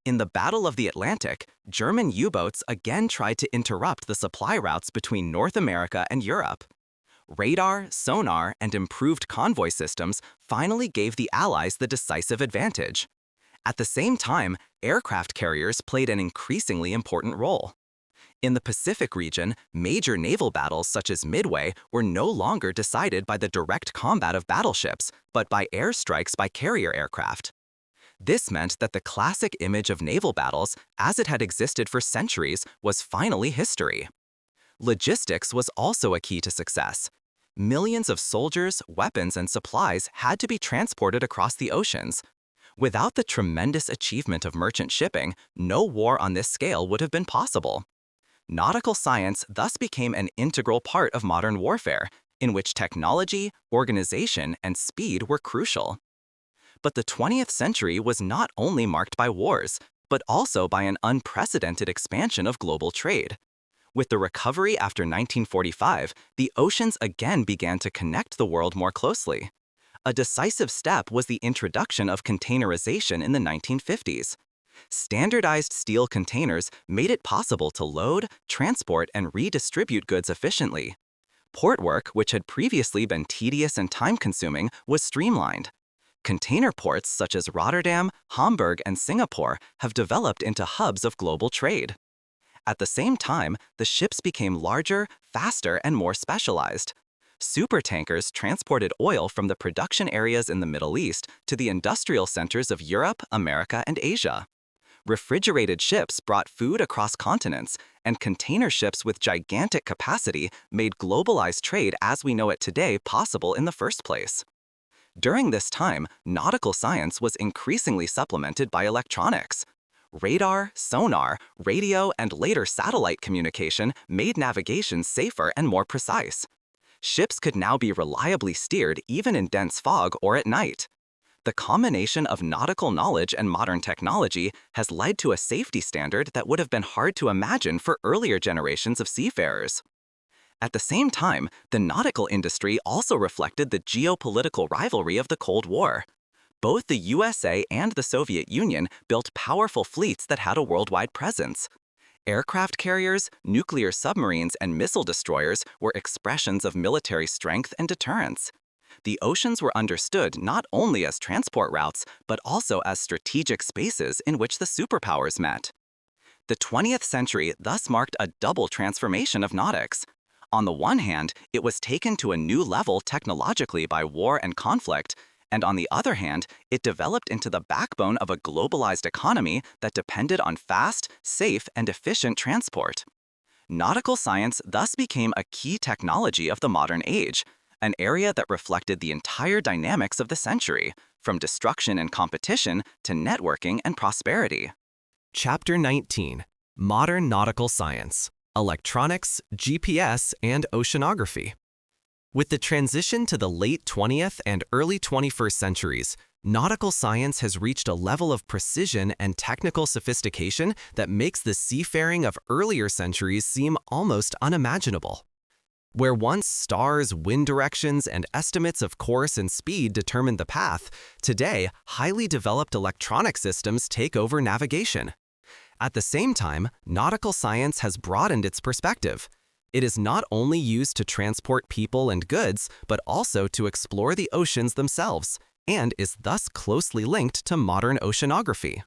In the Battle of the Atlantic, German U-boats again tried to interrupt the supply routes between North America and Europe. Radar, sonar, and improved convoy systems finally gave the Allies the decisive advantage. At the same time, aircraft carriers played an increasingly important role. In the Pacific region, major naval battles such as Midway were no longer decided by the direct combat of battleships, but by airstrikes by carrier aircraft. This meant that the classic image of naval battles, as it had existed for centuries, was finally history. Logistics was also a key to success. Millions of soldiers, weapons, and supplies had to be transported across the oceans. Without the tremendous achievement of merchant shipping, no war on this scale would have been possible. Nautical science thus became an integral part of modern warfare, in which technology, organization, and speed were crucial. But the 20th century was not only marked by wars, but also by an unprecedented expansion of global trade. With the recovery after 1945, the oceans again began to connect the world more closely. A decisive step was the introduction of containerization in the 1950s. Standardized steel containers made it possible to load, transport, and redistribute goods efficiently. Port work, which had previously been tedious and time-consuming, was streamlined. Container ports such as Rotterdam, Hamburg, and Singapore have developed into hubs of global trade. At the same time, the ships became larger, faster, and more specialized. Supertankers transported oil from the production areas in the Middle East to the industrial centers of Europe, America, and Asia. Refrigerated ships brought food across continents, and container ships with gigantic capacity made globalized trade as we know it today possible in the first place. During this time, nautical science was increasingly supplemented by electronics. Radar, sonar, radio, and later satellite communication made navigation safer and more precise. Ships could now be reliably steered even in dense fog or at night. The combination of nautical knowledge and modern technology has led to a safety standard that would have been hard to imagine for earlier generations of seafarers. At the same time, the nautical industry also reflected the geopolitical rivalry of the Cold War. Both the USA and the Soviet Union built powerful fleets that had a worldwide presence. Aircraft carriers, nuclear submarines, and missile destroyers were expressions of military strength and deterrence. The oceans were understood not only as transport routes, but also as strategic spaces in which the superpowers met. The 20th century thus marked a double transformation of nautics. On the one hand, it was taken to a new level technologically by war and conflict, and on the other hand, it developed into the backbone of a globalized economy that depended on fast, safe, and efficient transport. Nautical science thus became a key technology of the modern age, an area that reflected the entire dynamics of the century, from destruction and competition to networking and prosperity. Chapter 19: Modern Nautical Science, Electronics, GPS, and Oceanography. With the transition to the late 20th and early 21st centuries, nautical science has reached a level of precision and technical sophistication that makes the seafaring of earlier centuries seem almost unimaginable. Where once stars, wind directions, and estimates of course and speed determined the path, today highly developed electronic systems take over navigation. At the same time, nautical science has broadened its perspective. It is not only used to transport people and goods, but also to explore the oceans themselves, and is thus closely linked to modern oceanography.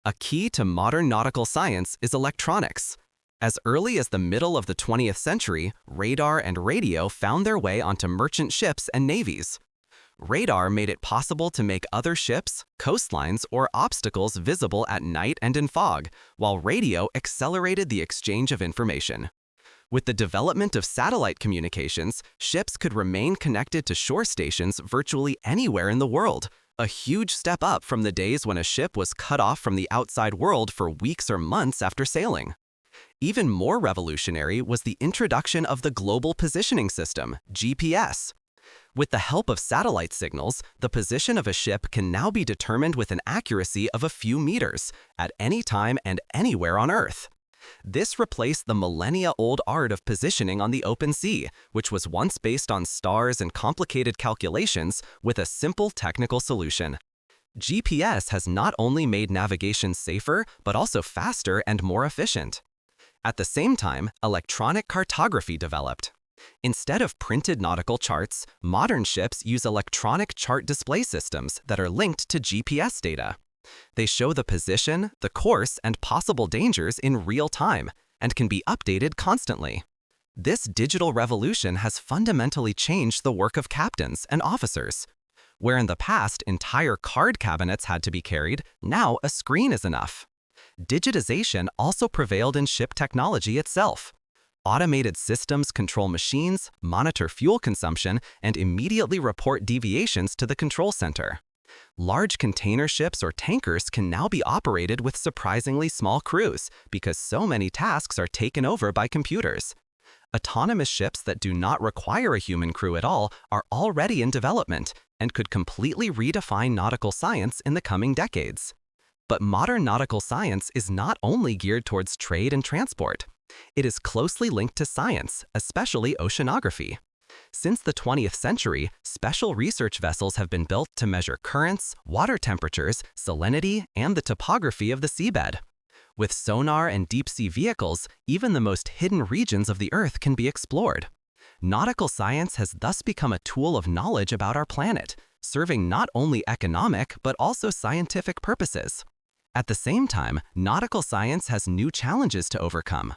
A key to modern nautical science is electronics. As early as the middle of the 20th century, radar and radio found their way onto merchant ships and navies. Radar made it possible to make other ships, coastlines, or obstacles visible at night and in fog, while radio accelerated the exchange of information. With the development of satellite communications, ships could remain connected to shore stations virtually anywhere in the world, a huge step up from the days when a ship was cut off from the outside world for weeks or months after sailing. Even more revolutionary was the introduction of the Global Positioning System, GPS. With the help of satellite signals, the position of a ship can now be determined with an accuracy of a few meters, at any time and anywhere on Earth. This replaced the millennia-old art of positioning on the open sea, which was once based on stars and complicated calculations, with a simple technical solution. GPS has not only made navigation safer, but also faster and more efficient. At the same time, electronic cartography developed. Instead of printed nautical charts, modern ships use electronic chart display systems that are linked to GPS data. They show the position, the course, and possible dangers in real time and can be updated constantly. This digital revolution has fundamentally changed the work of captains and officers. Where in the past entire card cabinets had to be carried, now a screen is enough. Digitization also prevailed in ship technology itself. Automated systems control machines, monitor fuel consumption, and immediately report deviations to the control center. Large container ships or tankers can now be operated with surprisingly small crews because so many tasks are taken over by computers. Autonomous ships that do not require a human crew at all are already in development and could completely redefine nautical science in the coming decades. But modern nautical science is not only geared towards trade and transport. It is closely linked to science, especially oceanography. Since the 20th century, special research vessels have been built to measure currents, water temperatures, salinity, and the topography of the seabed. With sonar and deep-sea vehicles, even the most hidden regions of the Earth can be explored. Nautical science has thus become a tool of knowledge about our planet, serving not only economic but also scientific purposes. At the same time, nautical science has new challenges to overcome.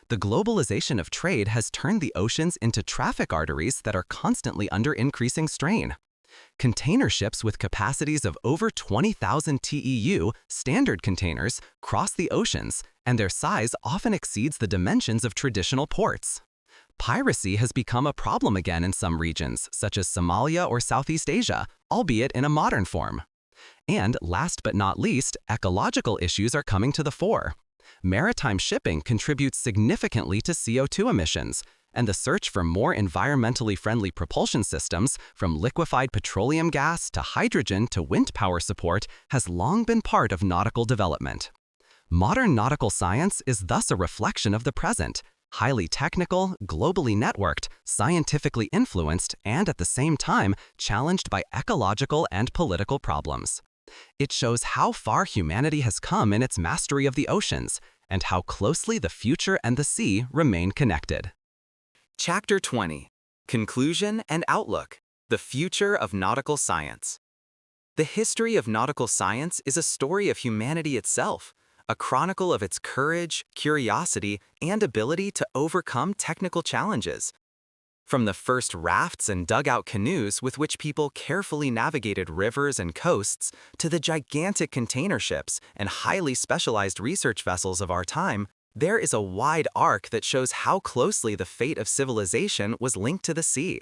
The globalization of trade has turned the oceans into traffic arteries that are constantly under increasing strain. Container ships with capacities of over 20,000 TEU, standard containers, cross the oceans, and their size often exceeds the dimensions of traditional ports. Piracy has become a problem again in some regions, such as Somalia or Southeast Asia, albeit in a modern form. And last but not least, ecological issues are coming to the fore. Maritime shipping contributes significantly to CO2 emissions, and the search for more environmentally friendly propulsion systems, from liquefied petroleum gas to hydrogen to wind power support, has long been part of nautical development. Modern nautical science is thus a reflection of the present, highly technical, globally networked, scientifically influenced, and at the same time challenged by ecological and political problems. It shows how far humanity has come in its mastery of the oceans, and how closely the future and the sea remain connected. Chapter 20. Conclusion and Outlook. The Future of Nautical Science. The history of nautical science is a story of humanity itself, a chronicle of its courage, curiosity, and ability to overcome technical challenges. From the first rafts and dugout canoes with which people carefully navigated rivers and coasts, to the gigantic container ships and highly specialized research vessels of our time, there is a wide arc that shows how closely the fate of civilization was linked to the sea.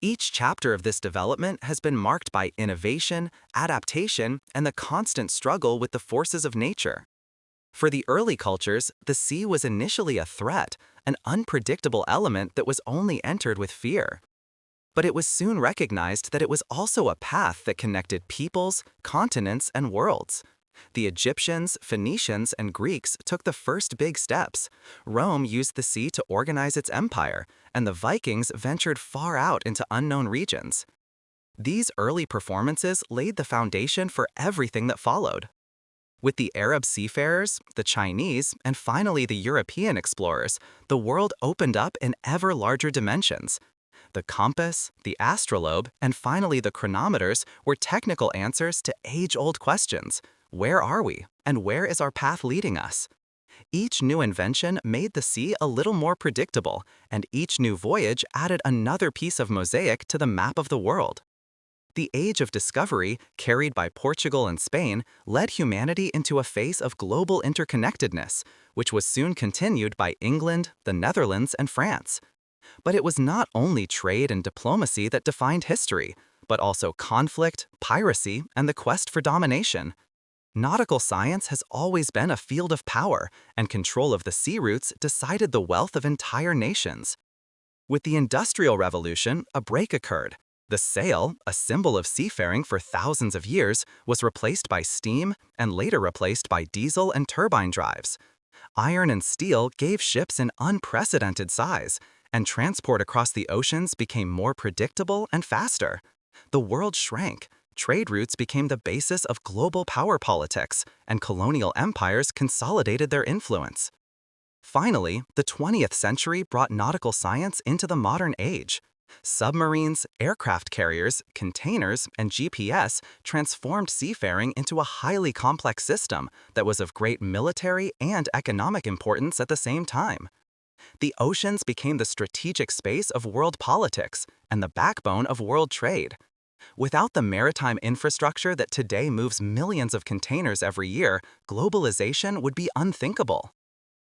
Each chapter of this development has been marked by innovation, adaptation, and the constant struggle with the forces of nature. For the early cultures, the sea was initially a threat, an unpredictable element that was only entered with fear. But it was soon recognized that it was also a path that connected peoples, continents, and worlds. The Egyptians, Phoenicians, and Greeks took the first big steps. Rome used the sea to organize its empire, and the Vikings ventured far out into unknown regions. These early performances laid the foundation for everything that followed. With the Arab seafarers, the Chinese, and finally the European explorers, the world opened up in ever larger dimensions. The compass, the astrolabe, and finally the chronometers were technical answers to age-old questions. Where are we, and where is our path leading us? Each new invention made the sea a little more predictable, and each new voyage added another piece of mosaic to the map of the world. The age of discovery, carried by Portugal and Spain, led humanity into a phase of global interconnectedness, which was soon continued by England, the Netherlands, and France. But it was not only trade and diplomacy that defined history, but also conflict, piracy, and the quest for domination. Nautical science has always been a field of power, and control of the sea routes decided the wealth of entire nations. With the Industrial Revolution, a break occurred. The sail, a symbol of seafaring for thousands of years, was replaced by steam and later replaced by diesel and turbine drives. Iron and steel gave ships an unprecedented size, and transport across the oceans became more predictable and faster. The world shrank, trade routes became the basis of global power politics, and colonial empires consolidated their influence. Finally, the 20th century brought nautical science into the modern age. Submarines, aircraft carriers, containers, and GPS transformed seafaring into a highly complex system that was of great military and economic importance at the same time. The oceans became the strategic space of world politics and the backbone of world trade. Without the maritime infrastructure that today moves millions of containers every year, globalization would be unthinkable.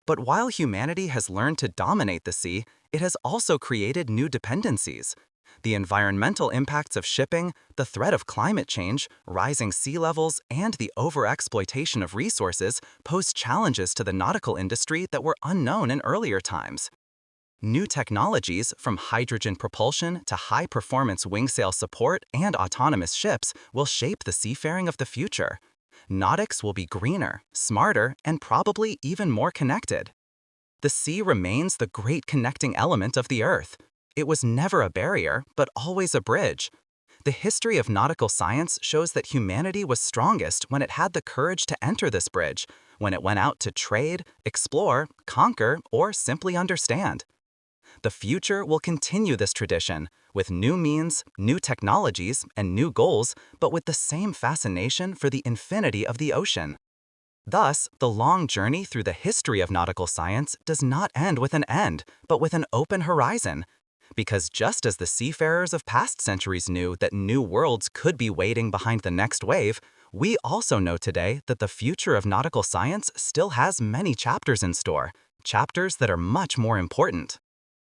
But while humanity has learned to dominate the sea, it has also created new dependencies. The environmental impacts of shipping, the threat of climate change, rising sea levels, and the overexploitation of resources pose challenges to the nautical industry that were unknown in earlier times. New technologies, from hydrogen propulsion to high-performance wingsail support and autonomous ships, will shape the seafaring of the future. Nautics will be greener, smarter, and probably even more connected. The sea remains the great connecting element of the Earth. It was never a barrier, but always a bridge. The history of nautical science shows that humanity was strongest when it had the courage to enter this bridge, when it went out to trade, explore, conquer, or simply understand. The future will continue this tradition, with new means, new technologies, and new goals, but with the same fascination for the infinity of the ocean. Thus, the long journey through the history of nautical science does not end with an end, but with an open horizon. Because just as the seafarers of past centuries knew that new worlds could be waiting behind the next wave, we also know today that the future of nautical science still has many chapters in store, chapters that are much more important.